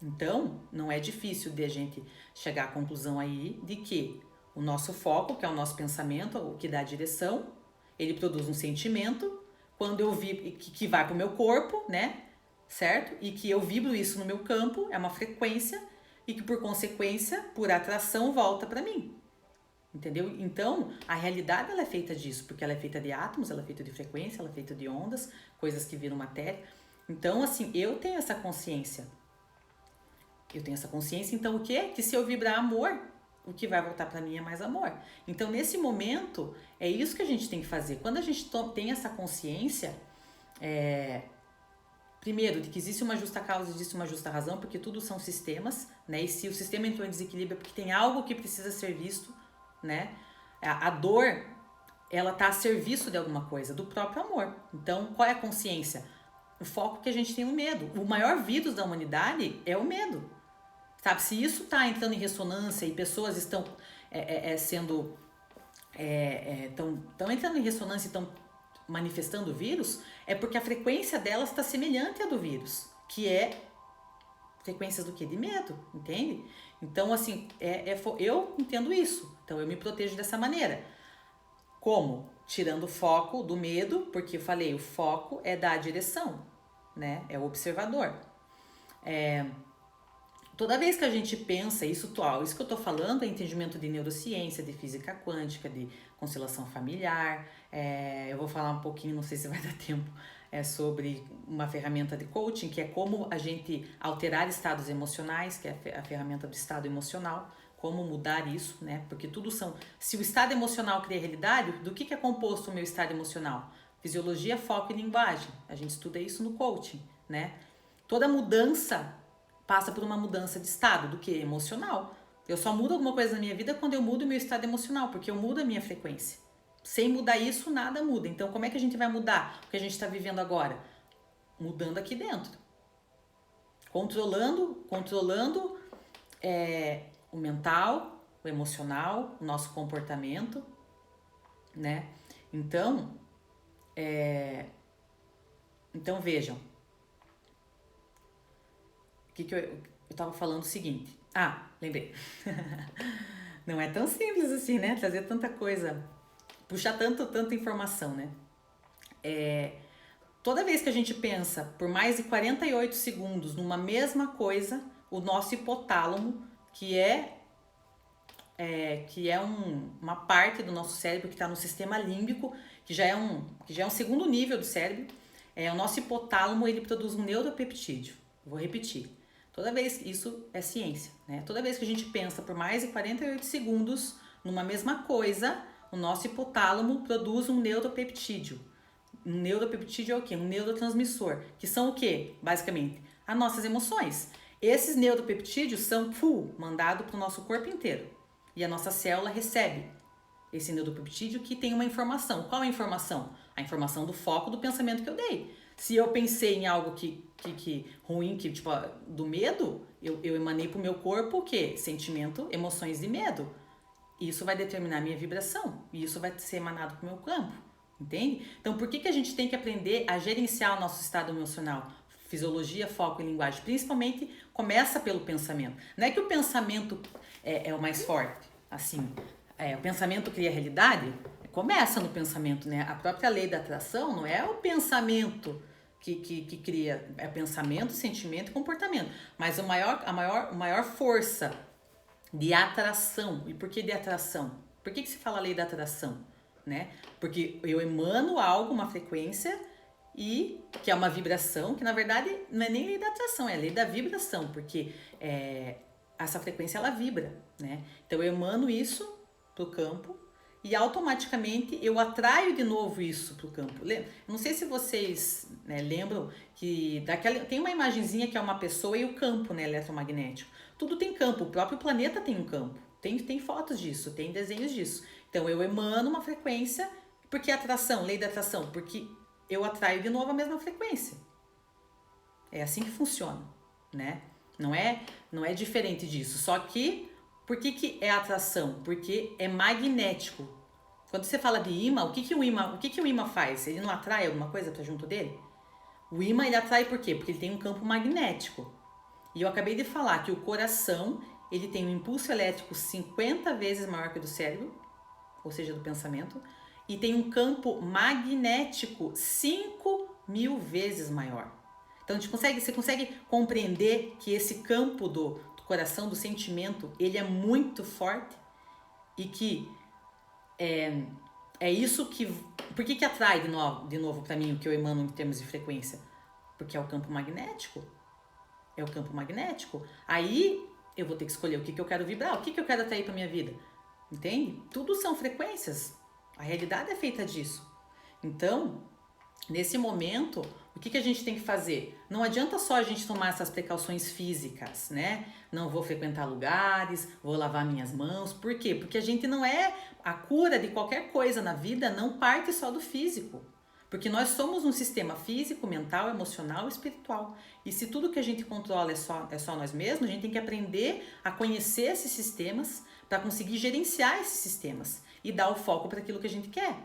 Então, não é difícil de a gente chegar à conclusão aí de que o nosso foco, que é o nosso pensamento, o que dá a direção, ele produz um sentimento, quando eu vibro, que vai para o meu corpo, né? Certo? E que eu vibro isso no meu campo, é uma frequência, e que por consequência, por atração, volta para mim. Entendeu? Então, a realidade ela é feita disso, porque ela é feita de átomos, ela é feita de frequência, ela é feita de ondas, coisas que viram matéria. Então, assim, eu tenho essa consciência. Então o quê? Que se eu vibrar amor, o que vai voltar para mim é mais amor. Então, nesse momento, é isso que a gente tem que fazer. Quando a gente tem essa consciência, primeiro, de que existe uma justa causa, existe uma justa razão, porque tudo são sistemas, né? E se o sistema entrou em desequilíbrio é porque tem algo que precisa ser visto, né? A dor, ela tá a serviço de alguma coisa, do próprio amor. Então, qual é a consciência? O foco que a gente tem no medo. O maior vírus da humanidade é o medo. Sabe, se isso tá entrando em ressonância e pessoas estão sendo... estão entrando em ressonância e estão manifestando o vírus, é porque a frequência delas está semelhante à do vírus, que é frequências do quê? De medo, entende? Então, assim, eu entendo isso. Então, eu me protejo dessa maneira. Como? Tirando o foco do medo, porque eu falei, o foco é dar a direção, né? É o observador. Toda vez que a gente pensa, isso que eu tô falando é entendimento de neurociência, de física quântica, de constelação familiar. Eu vou falar um pouquinho, não sei se vai dar tempo, sobre uma ferramenta de coaching, que é como a gente alterar estados emocionais, que é a ferramenta do estado emocional, como mudar isso, né? Porque tudo são... Se o estado emocional cria realidade, do que é composto o meu estado emocional? Fisiologia, foco e linguagem. A gente estuda isso no coaching, né? Toda mudança passa por uma mudança de estado, do que? Emocional. Eu só mudo alguma coisa na minha vida quando eu mudo o meu estado emocional, porque eu mudo a minha frequência. Sem mudar isso, nada muda. Então, como é que a gente vai mudar o que a gente está vivendo agora? Mudando aqui dentro. Controlando o mental, o emocional, o nosso comportamento, né? Então, vejam. Eu tava falando o seguinte. Lembrei. Não é tão simples assim, né? Trazer tanta coisa, puxar tanta informação, né? Toda vez que a gente pensa por mais de 48 segundos numa mesma coisa, o nosso hipotálamo, que é uma parte do nosso cérebro que está no sistema límbico, que já é um segundo nível do cérebro, o nosso hipotálamo, ele produz um neuropeptídeo. Vou repetir. Toda vez, isso é ciência, né? Toda vez que a gente pensa por mais de 48 segundos numa mesma coisa, o nosso hipotálamo produz um neuropeptídeo. Um neuropeptídeo é o quê? Um neurotransmissor, que são o quê? Basicamente, as nossas emoções. Esses neuropeptídeos são mandados para o nosso corpo inteiro. E a nossa célula recebe esse neuropeptídeo que tem uma informação. Qual é a informação? A informação do foco do pensamento que eu dei. Se eu pensei em algo que ruim, que tipo do medo, eu emanei pro meu corpo o quê? Sentimento, emoções de medo. Isso vai determinar a minha vibração. E isso vai ser emanado pro meu campo. Entende? Então, por que a gente tem que aprender a gerenciar o nosso estado emocional? Fisiologia, foco e linguagem. Principalmente, começa pelo pensamento. Não é que o pensamento é o mais forte. Assim, o pensamento cria a realidade? Começa no pensamento, né? A própria lei da atração não é o pensamento que cria, é pensamento, sentimento e comportamento. Mas a maior força de atração. E por que de atração? Por que se fala lei da atração? Né? Porque eu emano algo, uma frequência, e que é uma vibração, que na verdade não é nem lei da atração, é lei da vibração, porque essa frequência ela vibra, né? Então eu emano isso pro campo e automaticamente eu atraio de novo isso pro campo. Não sei se vocês lembram que tem uma imagenzinha que é uma pessoa e o campo, né, eletromagnético. Tudo tem campo, o próprio planeta tem um campo. Tem fotos disso, tem desenhos disso. Então eu emano uma frequência, porque atração, lei da atração, porque eu atraio de novo a mesma frequência. É assim que funciona, né? Não é diferente disso. Só que, por que é atração? Porque é magnético. Quando você fala de imã, o que o imã faz? Ele não atrai alguma coisa para junto dele? O imã ele atrai por quê? Porque ele tem um campo magnético. E eu acabei de falar que o coração, ele tem um impulso elétrico 50 vezes maior que o do cérebro, ou seja, do pensamento, e tem um campo magnético 5.000 vezes maior. Então você consegue compreender que esse campo do coração, do sentimento, ele é muito forte e que é isso que... Por que atrai de novo para mim o que eu emano em termos de frequência? Porque é o campo magnético. É o campo magnético. Aí eu vou ter que escolher o que eu quero vibrar, o que eu quero atrair para minha vida. Entende? Tudo são frequências. A realidade é feita disso. Então, nesse momento, o que a gente tem que fazer? Não adianta só a gente tomar essas precauções físicas, né? Não vou frequentar lugares, vou lavar minhas mãos. Por quê? Porque a gente não é... A cura de qualquer coisa na vida não parte só do físico. Porque nós somos um sistema físico, mental, emocional e espiritual. E se tudo que a gente controla é só nós mesmos, a gente tem que aprender a conhecer esses sistemas para conseguir gerenciar esses sistemas e dar o foco para aquilo que a gente quer.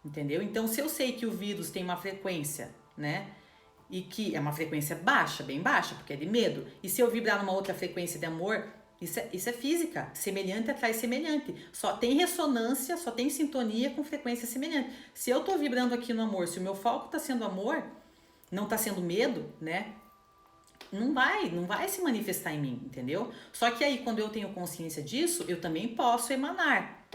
Entendeu? Então, se eu sei que o vírus tem uma frequência, né? E que é uma frequência baixa, bem baixa, porque é de medo. E se eu vibrar numa outra frequência de amor, isso é física. Semelhante atrai semelhante. Só tem ressonância, só tem sintonia com frequência semelhante. Se eu tô vibrando aqui no amor, se o meu foco tá sendo amor, não tá sendo medo, né? Não vai se manifestar em mim, entendeu? Só que aí, quando eu tenho consciência disso, eu também posso emanar.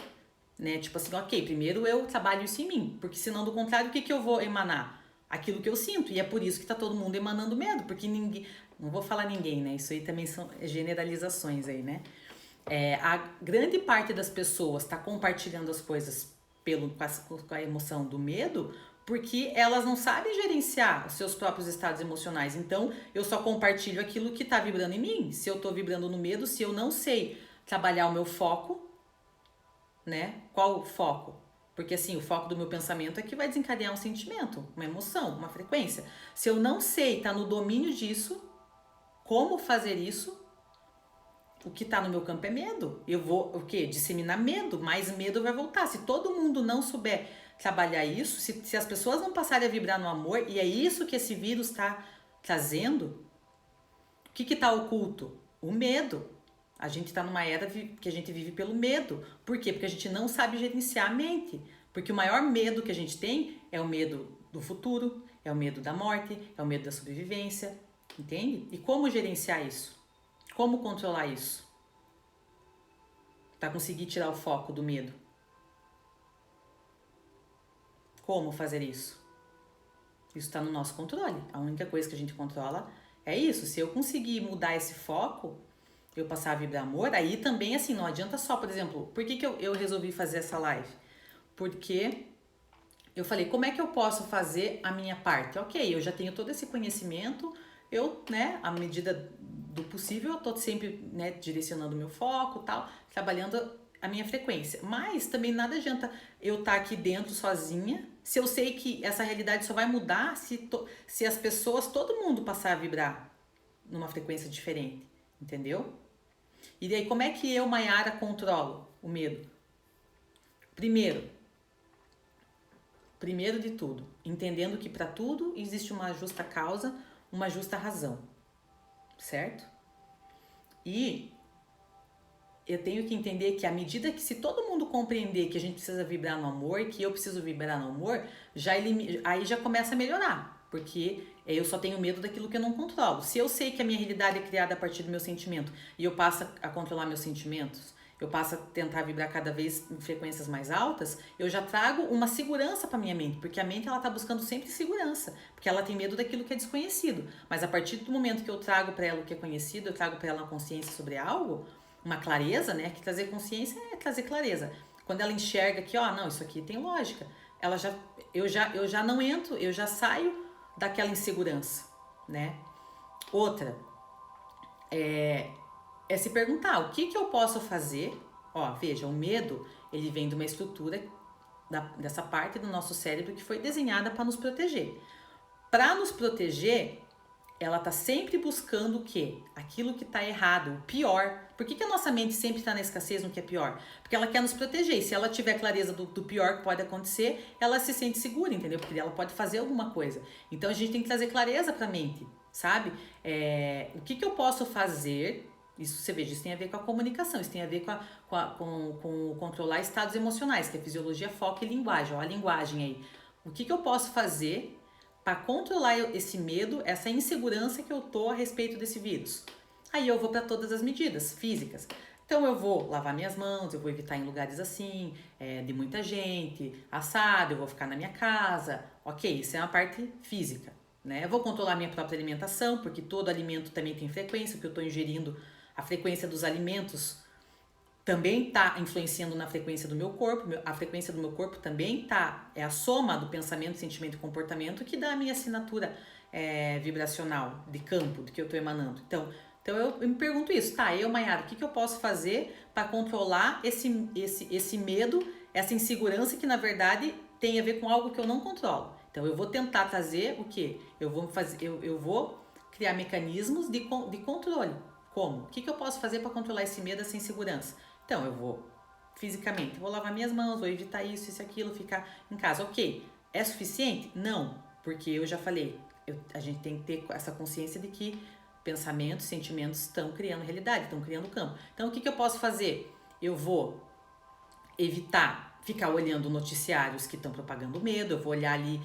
Né? Tipo assim, ok, primeiro eu trabalho isso em mim, porque senão do contrário, o que eu vou emanar? Aquilo que eu sinto, e é por isso que tá todo mundo emanando medo, porque ninguém, não vou falar ninguém, né? Isso aí também são generalizações aí, né? A grande parte das pessoas tá compartilhando as coisas com a emoção do medo, porque elas não sabem gerenciar os seus próprios estados emocionais. Então, eu só compartilho aquilo que tá vibrando em mim. Se eu tô vibrando no medo, se eu não sei trabalhar o meu foco, né? Qual o foco? Porque assim, o foco do meu pensamento é que vai desencadear um sentimento, uma emoção, uma frequência. Se eu não sei estar no domínio disso, como fazer isso, o que está no meu campo é medo. Eu vou, o quê? Disseminar medo, mais medo vai voltar. Se todo mundo não souber trabalhar isso, se as pessoas não passarem a vibrar no amor, e é isso que esse vírus está trazendo, o que está oculto? O medo. A gente está numa era que a gente vive pelo medo. Por quê? Porque a gente não sabe gerenciar a mente. Porque o maior medo que a gente tem é o medo do futuro, é o medo da morte, é o medo da sobrevivência. Entende? E como gerenciar isso? Como controlar isso? Para conseguir tirar o foco do medo. Como fazer isso? Isso está no nosso controle. A única coisa que a gente controla é isso. Se eu conseguir mudar esse foco, eu passar a vibrar amor, aí também assim, não adianta só, por exemplo, por que eu resolvi fazer essa live? Porque eu falei, como é que eu posso fazer a minha parte? Ok, eu já tenho todo esse conhecimento, eu, né, à medida do possível, eu tô sempre, né, direcionando o meu foco e tal, trabalhando a minha frequência. Mas também nada adianta eu estar aqui dentro sozinha, se eu sei que essa realidade só vai mudar se as pessoas, todo mundo passar a vibrar numa frequência diferente, entendeu? E daí, como é que eu, Maiara, controlo o medo? Primeiro de tudo, entendendo que para tudo existe uma justa causa, uma justa razão, certo? E eu tenho que entender que à medida que se todo mundo compreender que a gente precisa vibrar no amor, que eu preciso vibrar no amor, aí já começa a melhorar, porque eu só tenho medo daquilo que eu não controlo. Se eu sei que a minha realidade é criada a partir do meu sentimento e eu passo a controlar meus sentimentos, eu passo a tentar vibrar cada vez em frequências mais altas, eu já trago uma segurança para minha mente, porque a mente ela tá buscando sempre segurança, porque ela tem medo daquilo que é desconhecido. Mas a partir do momento que eu trago para ela o que é conhecido, eu trago para ela uma consciência sobre algo, uma clareza, né? Que trazer consciência é trazer clareza. Quando ela enxerga que, ó, não, isso aqui tem lógica, eu já não entro, eu já saio daquela insegurança, né? Outra é se perguntar o que eu posso fazer. Ó, veja, o medo, ele vem de uma estrutura dessa parte do nosso cérebro que foi desenhada para nos proteger. Para nos proteger, ela tá sempre buscando o quê? Aquilo que tá errado, o pior. Por que a nossa mente sempre está na escassez no que é pior? Porque ela quer nos proteger. E se ela tiver clareza do pior que pode acontecer, ela se sente segura, entendeu? Porque ela pode fazer alguma coisa. Então a gente tem que trazer clareza para a mente, sabe? O que eu posso fazer? Isso você veja, isso tem a ver com a comunicação, isso tem a ver com controlar estados emocionais, que é fisiologia, foco e linguagem. Ó, a linguagem aí. O que eu posso fazer para controlar esse medo, essa insegurança que eu tô a respeito desse vírus? Aí eu vou para todas as medidas físicas. Então eu vou lavar minhas mãos, eu vou evitar em lugares assim, de muita gente, assado, eu vou ficar na minha casa. Ok, isso é uma parte física, né? Eu vou controlar minha própria alimentação, porque todo alimento também tem frequência, o que eu tô ingerindo A frequência dos alimentos também está influenciando na frequência do meu corpo. A frequência do meu corpo também é a soma do pensamento, sentimento e comportamento que dá a minha assinatura vibracional de campo, do que eu estou emanando. Então eu me pergunto isso, Mayara, o que eu posso fazer para controlar esse medo, essa insegurança que na verdade tem a ver com algo que eu não controlo. Então eu vou tentar trazer o quê? Eu vou criar mecanismos de controle. Como? O que eu posso fazer para controlar esse medo, essa insegurança? Então eu vou fisicamente, vou lavar minhas mãos, vou evitar isso, aquilo, ficar em casa. Ok, é suficiente? Não, porque eu já falei, a gente tem que ter essa consciência de que pensamentos, sentimentos estão criando realidade, estão criando campo. Então o que eu posso fazer? Eu vou evitar ficar olhando noticiários que estão propagando medo, eu vou olhar ali,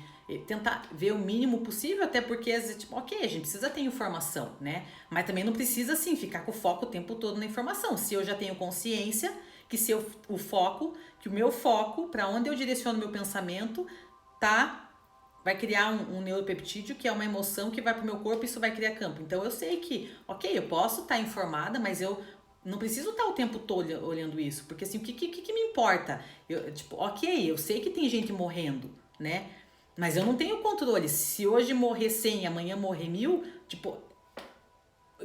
tentar ver o mínimo possível, até porque, tipo, ok, a gente precisa ter informação, né? Mas também não precisa, assim, ficar com o foco o tempo todo na informação. Se eu já tenho consciência que que o meu foco, para onde eu direciono meu pensamento, vai criar um neuropeptídeo, que é uma emoção que vai pro meu corpo e isso vai criar campo. Então eu sei que, ok, eu posso estar informada, mas eu não preciso estar o tempo todo olhando isso, porque assim, o que me importa? Ok, eu sei que tem gente morrendo, né? Mas eu não tenho controle. Se hoje morrer 100 e amanhã morrer 1000,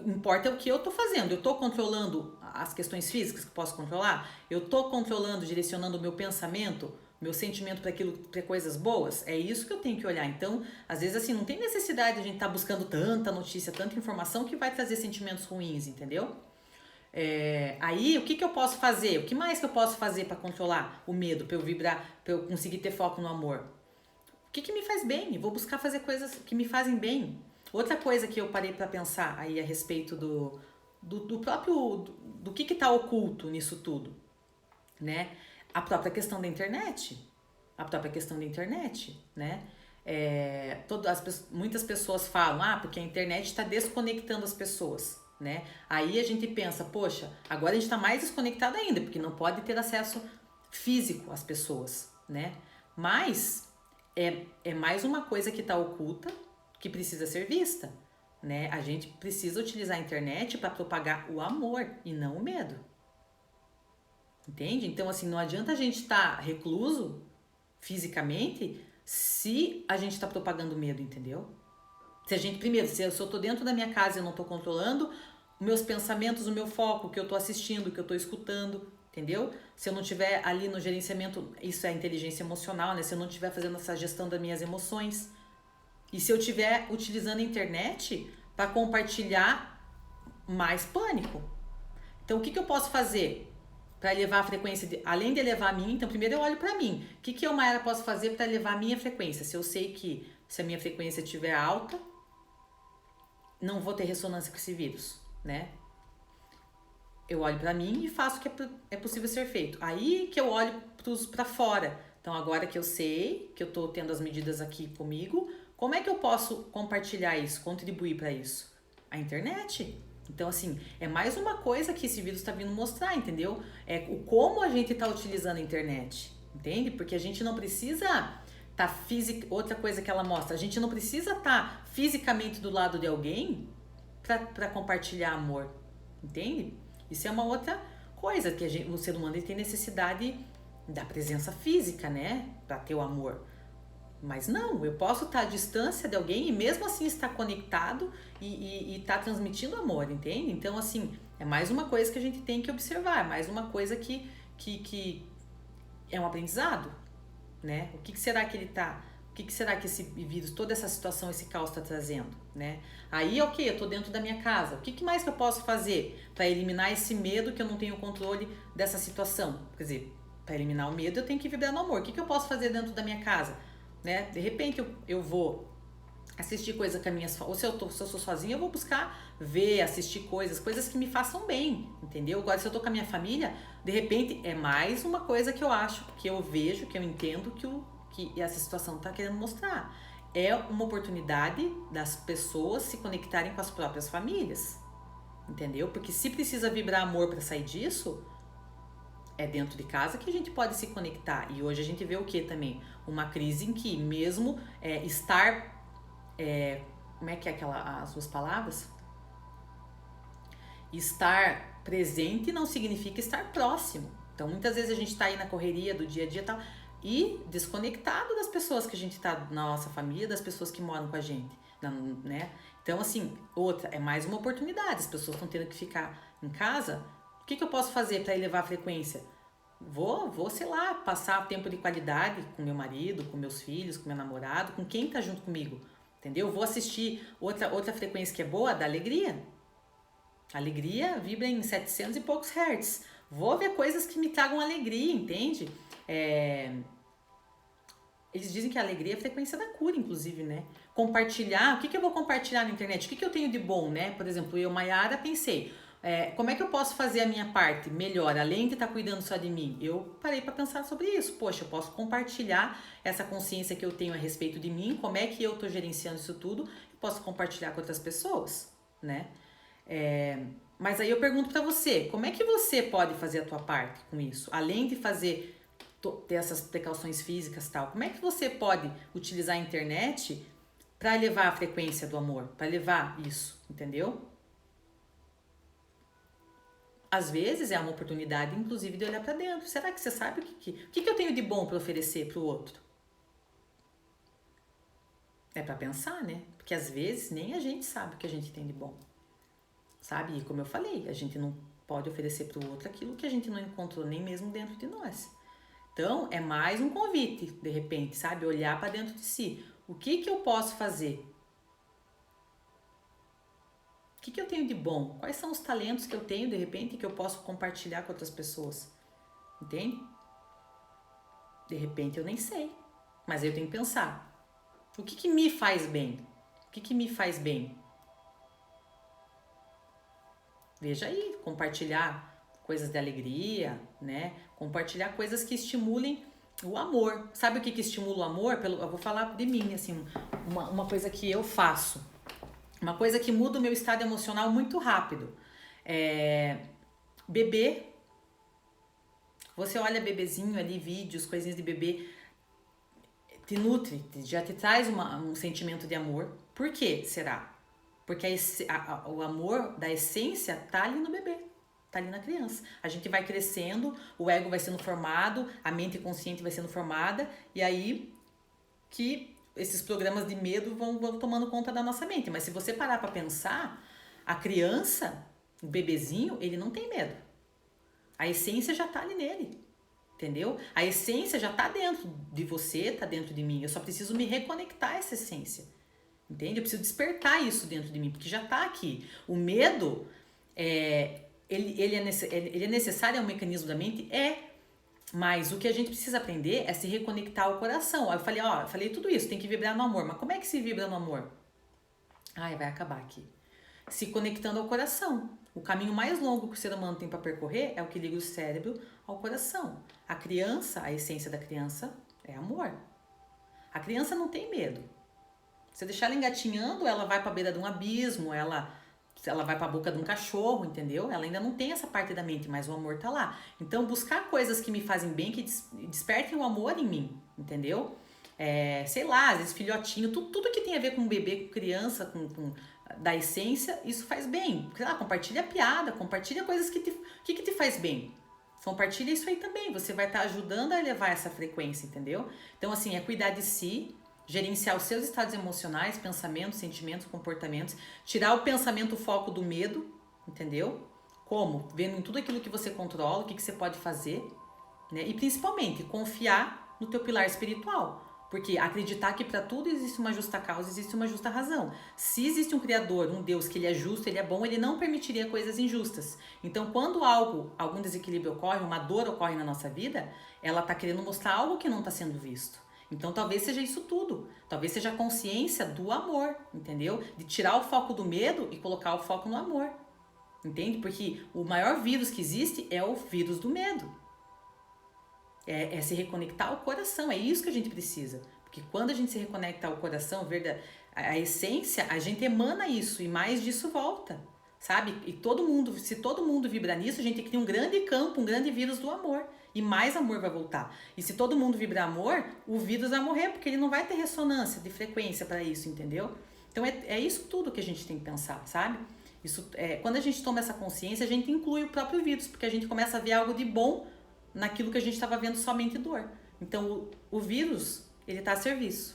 importa o que eu tô fazendo. Eu tô controlando as questões físicas que eu posso controlar? Eu tô controlando, direcionando o meu pensamento, meu sentimento para coisas boas? É isso que eu tenho que olhar. Então, às vezes assim, não tem necessidade de a gente estar buscando tanta notícia, tanta informação que vai trazer sentimentos ruins, entendeu? Aí, o que eu posso fazer? O que mais que eu posso fazer para controlar o medo, para eu vibrar, para eu conseguir ter foco no amor? O que me faz bem? Eu vou buscar fazer coisas que me fazem bem. Outra coisa que eu parei para pensar aí a respeito do próprio, do que tá oculto nisso tudo, né? A própria questão da internet. Né? Muitas pessoas falam, porque a internet está desconectando as pessoas. Né? Aí a gente pensa, poxa, agora a gente está mais desconectado ainda, porque não pode ter acesso físico às pessoas, né? Mas é mais uma coisa que está oculta, que precisa ser vista, né? A gente precisa utilizar a internet para propagar o amor e não o medo. Entende? Então, assim, não adianta a gente estar recluso fisicamente se a gente está propagando medo, entendeu? Se eu tô dentro da minha casa e eu não tô controlando meus pensamentos, o meu foco, o que eu tô assistindo, o que eu tô escutando, entendeu? Se eu não tiver ali no gerenciamento, isso é inteligência emocional, né? Se eu não tiver fazendo essa gestão das minhas emoções. E se eu tiver utilizando a internet para compartilhar mais pânico. Então, o que eu posso fazer para elevar a frequência, além de elevar a minha? Então, primeiro eu olho para mim. O que eu, Mayara, posso fazer para elevar a minha frequência? Se eu sei que se a minha frequência estiver alta, não vou ter ressonância com esse vírus, né? Eu olho para mim e faço o que é possível ser feito. Aí que eu olho para fora. Então, agora que eu sei que eu tô tendo as medidas aqui comigo, como é que eu posso compartilhar isso, contribuir para isso? A internet. Então, assim, é mais uma coisa que esse vírus está vindo mostrar, entendeu? O como a gente está utilizando a internet, entende? Porque a gente não precisa outra coisa que ela mostra, a gente não precisa estar fisicamente do lado de alguém para compartilhar amor, entende? Isso é uma outra coisa que o ser humano tem necessidade da presença física, né? Para ter o amor. Mas não, eu posso estar à distância de alguém e mesmo assim estar conectado e estar transmitindo amor, entende? Então, assim, é mais uma coisa que a gente tem que observar, é mais uma coisa que é um aprendizado, né? O que será que esse vírus, toda essa situação, esse caos está trazendo, né? Aí, ok, eu tô dentro da minha casa. O que mais que eu posso fazer para eliminar esse medo que eu não tenho controle dessa situação? Quer dizer, para eliminar o medo eu tenho que vibrar no amor. O que eu posso fazer dentro da minha casa? Né? De repente eu vou assistir coisa com as minhas... Ou se eu sou sozinha, eu vou buscar ver, assistir coisas que me façam bem, entendeu? Agora, se eu tô com a minha família, de repente é mais uma coisa que eu acho, que eu vejo, que eu entendo que essa situação tá querendo mostrar. É uma oportunidade das pessoas se conectarem com as próprias famílias, entendeu? Porque se precisa vibrar amor para sair disso, é dentro de casa que a gente pode se conectar. E hoje a gente vê o que também? Uma crise em que mesmo como é que é as suas palavras? estar presente não significa estar próximo. Então, muitas vezes a gente tá aí na correria do dia a dia e tal, e desconectado das pessoas que a gente tá, na nossa família, das pessoas que moram com a gente, né? Então, assim, outra, é mais uma oportunidade. As pessoas estão tendo que ficar em casa. O que eu posso fazer para elevar a frequência? Vou, sei lá, passar tempo de qualidade com meu marido, com meus filhos, com meu namorado, com quem tá junto comigo, entendeu? Vou assistir outra frequência que é boa, da alegria. A alegria vibra em 700 e poucos hertz. Vou ver coisas que me tragam alegria, entende? Eles dizem que a alegria é a frequência da cura, inclusive, né? Compartilhar, o que eu vou compartilhar na internet? O que eu tenho de bom, né? Por exemplo, eu, Mayara, pensei, como é que eu posso fazer a minha parte melhor, além de estar cuidando só de mim? Eu parei para pensar sobre isso. Poxa, eu posso compartilhar essa consciência que eu tenho a respeito de mim, como é que eu estou gerenciando isso tudo, eu posso compartilhar com outras pessoas, né? Mas aí eu pergunto para você, como é que você pode fazer a tua parte com isso? Além de ter essas precauções físicas e tal, como é que você pode utilizar a internet para elevar a frequência do amor, para elevar isso, entendeu? Às vezes é uma oportunidade, inclusive, de olhar para dentro. Será que você sabe o que eu tenho de bom para oferecer para o outro? É para pensar, né? Porque às vezes nem a gente sabe o que a gente tem de bom. Sabe? E como eu falei, a gente não pode oferecer para o outro aquilo que a gente não encontrou nem mesmo dentro de nós. Então, é mais um convite, de repente, sabe? Olhar para dentro de si. O que eu posso fazer? O que eu tenho de bom? Quais são os talentos que eu tenho, de repente, que eu posso compartilhar com outras pessoas? Entende? De repente, eu nem sei. Mas eu tenho que pensar. O que me faz bem? O que me faz bem? Veja aí, compartilhar coisas de alegria, né? Compartilhar coisas que estimulem o amor. Sabe o que estimula o amor? Eu vou falar de mim, assim, uma coisa que eu faço. Uma coisa que muda o meu estado emocional muito rápido. Bebê. Você olha bebezinho ali, vídeos, coisinhas de bebê, te nutre, já te traz um sentimento de amor. Por que será? Porque o amor da essência tá ali no bebê, tá ali na criança. A gente vai crescendo, o ego vai sendo formado, a mente consciente vai sendo formada, e aí que esses programas de medo vão tomando conta da nossa mente. Mas se você parar para pensar, a criança, o bebezinho, ele não tem medo. A essência já tá ali nele, entendeu? A essência já tá dentro de você, tá dentro de mim. Eu só preciso me reconectar a essa essência. Entende? Eu preciso despertar isso dentro de mim, porque já tá aqui. O medo, ele é necessário, é um mecanismo da mente? Mas o que a gente precisa aprender é se reconectar ao coração. Aí eu falei tudo isso, tem que vibrar no amor. Mas como é que se vibra no amor? Vai acabar aqui. Se conectando ao coração. O caminho mais longo que o ser humano tem para percorrer é o que liga o cérebro ao coração. A criança, a essência da criança é amor. A criança não tem medo. Se deixar ela engatinhando, ela vai para a beira de um abismo, ela vai para a boca de um cachorro, entendeu? Ela ainda não tem essa parte da mente, mas o amor tá lá. Então, buscar coisas que me fazem bem, que despertem o amor em mim, entendeu? Sei lá, às vezes filhotinho, tudo que tem a ver com bebê, com criança, da essência, isso faz bem. Compartilha piada, compartilha coisas que te faz bem. Compartilha isso aí também, você vai estar ajudando a elevar essa frequência, entendeu? Então, assim, é cuidar de si, gerenciar os seus estados emocionais, pensamentos, sentimentos, comportamentos, tirar o pensamento, o foco do medo, entendeu? Como? Vendo em tudo aquilo que você controla, o que você pode fazer, né? E principalmente, confiar no teu pilar espiritual. Porque acreditar que para tudo existe uma justa causa, existe uma justa razão. Se existe um Criador, um Deus, que ele é justo, ele é bom, ele não permitiria coisas injustas. Então, quando algum desequilíbrio ocorre, uma dor ocorre na nossa vida, ela está querendo mostrar algo que não está sendo visto. Então, talvez seja isso tudo. Talvez seja a consciência do amor, entendeu? De tirar o foco do medo e colocar o foco no amor. Entende? Porque o maior vírus que existe é o vírus do medo. É se reconectar ao coração, é isso que a gente precisa. Porque quando a gente se reconecta ao coração, a essência, a gente emana isso e mais disso volta, sabe? E se todo mundo vibrar nisso, a gente cria um grande campo, um grande vírus do amor. E mais amor vai voltar. E se todo mundo vibrar amor, o vírus vai morrer, porque ele não vai ter ressonância de frequência para isso, entendeu? Então é isso tudo que a gente tem que pensar, sabe? Isso, quando a gente toma essa consciência, a gente inclui o próprio vírus, porque a gente começa a ver algo de bom naquilo que a gente estava vendo somente dor. Então, o vírus, ele está a serviço.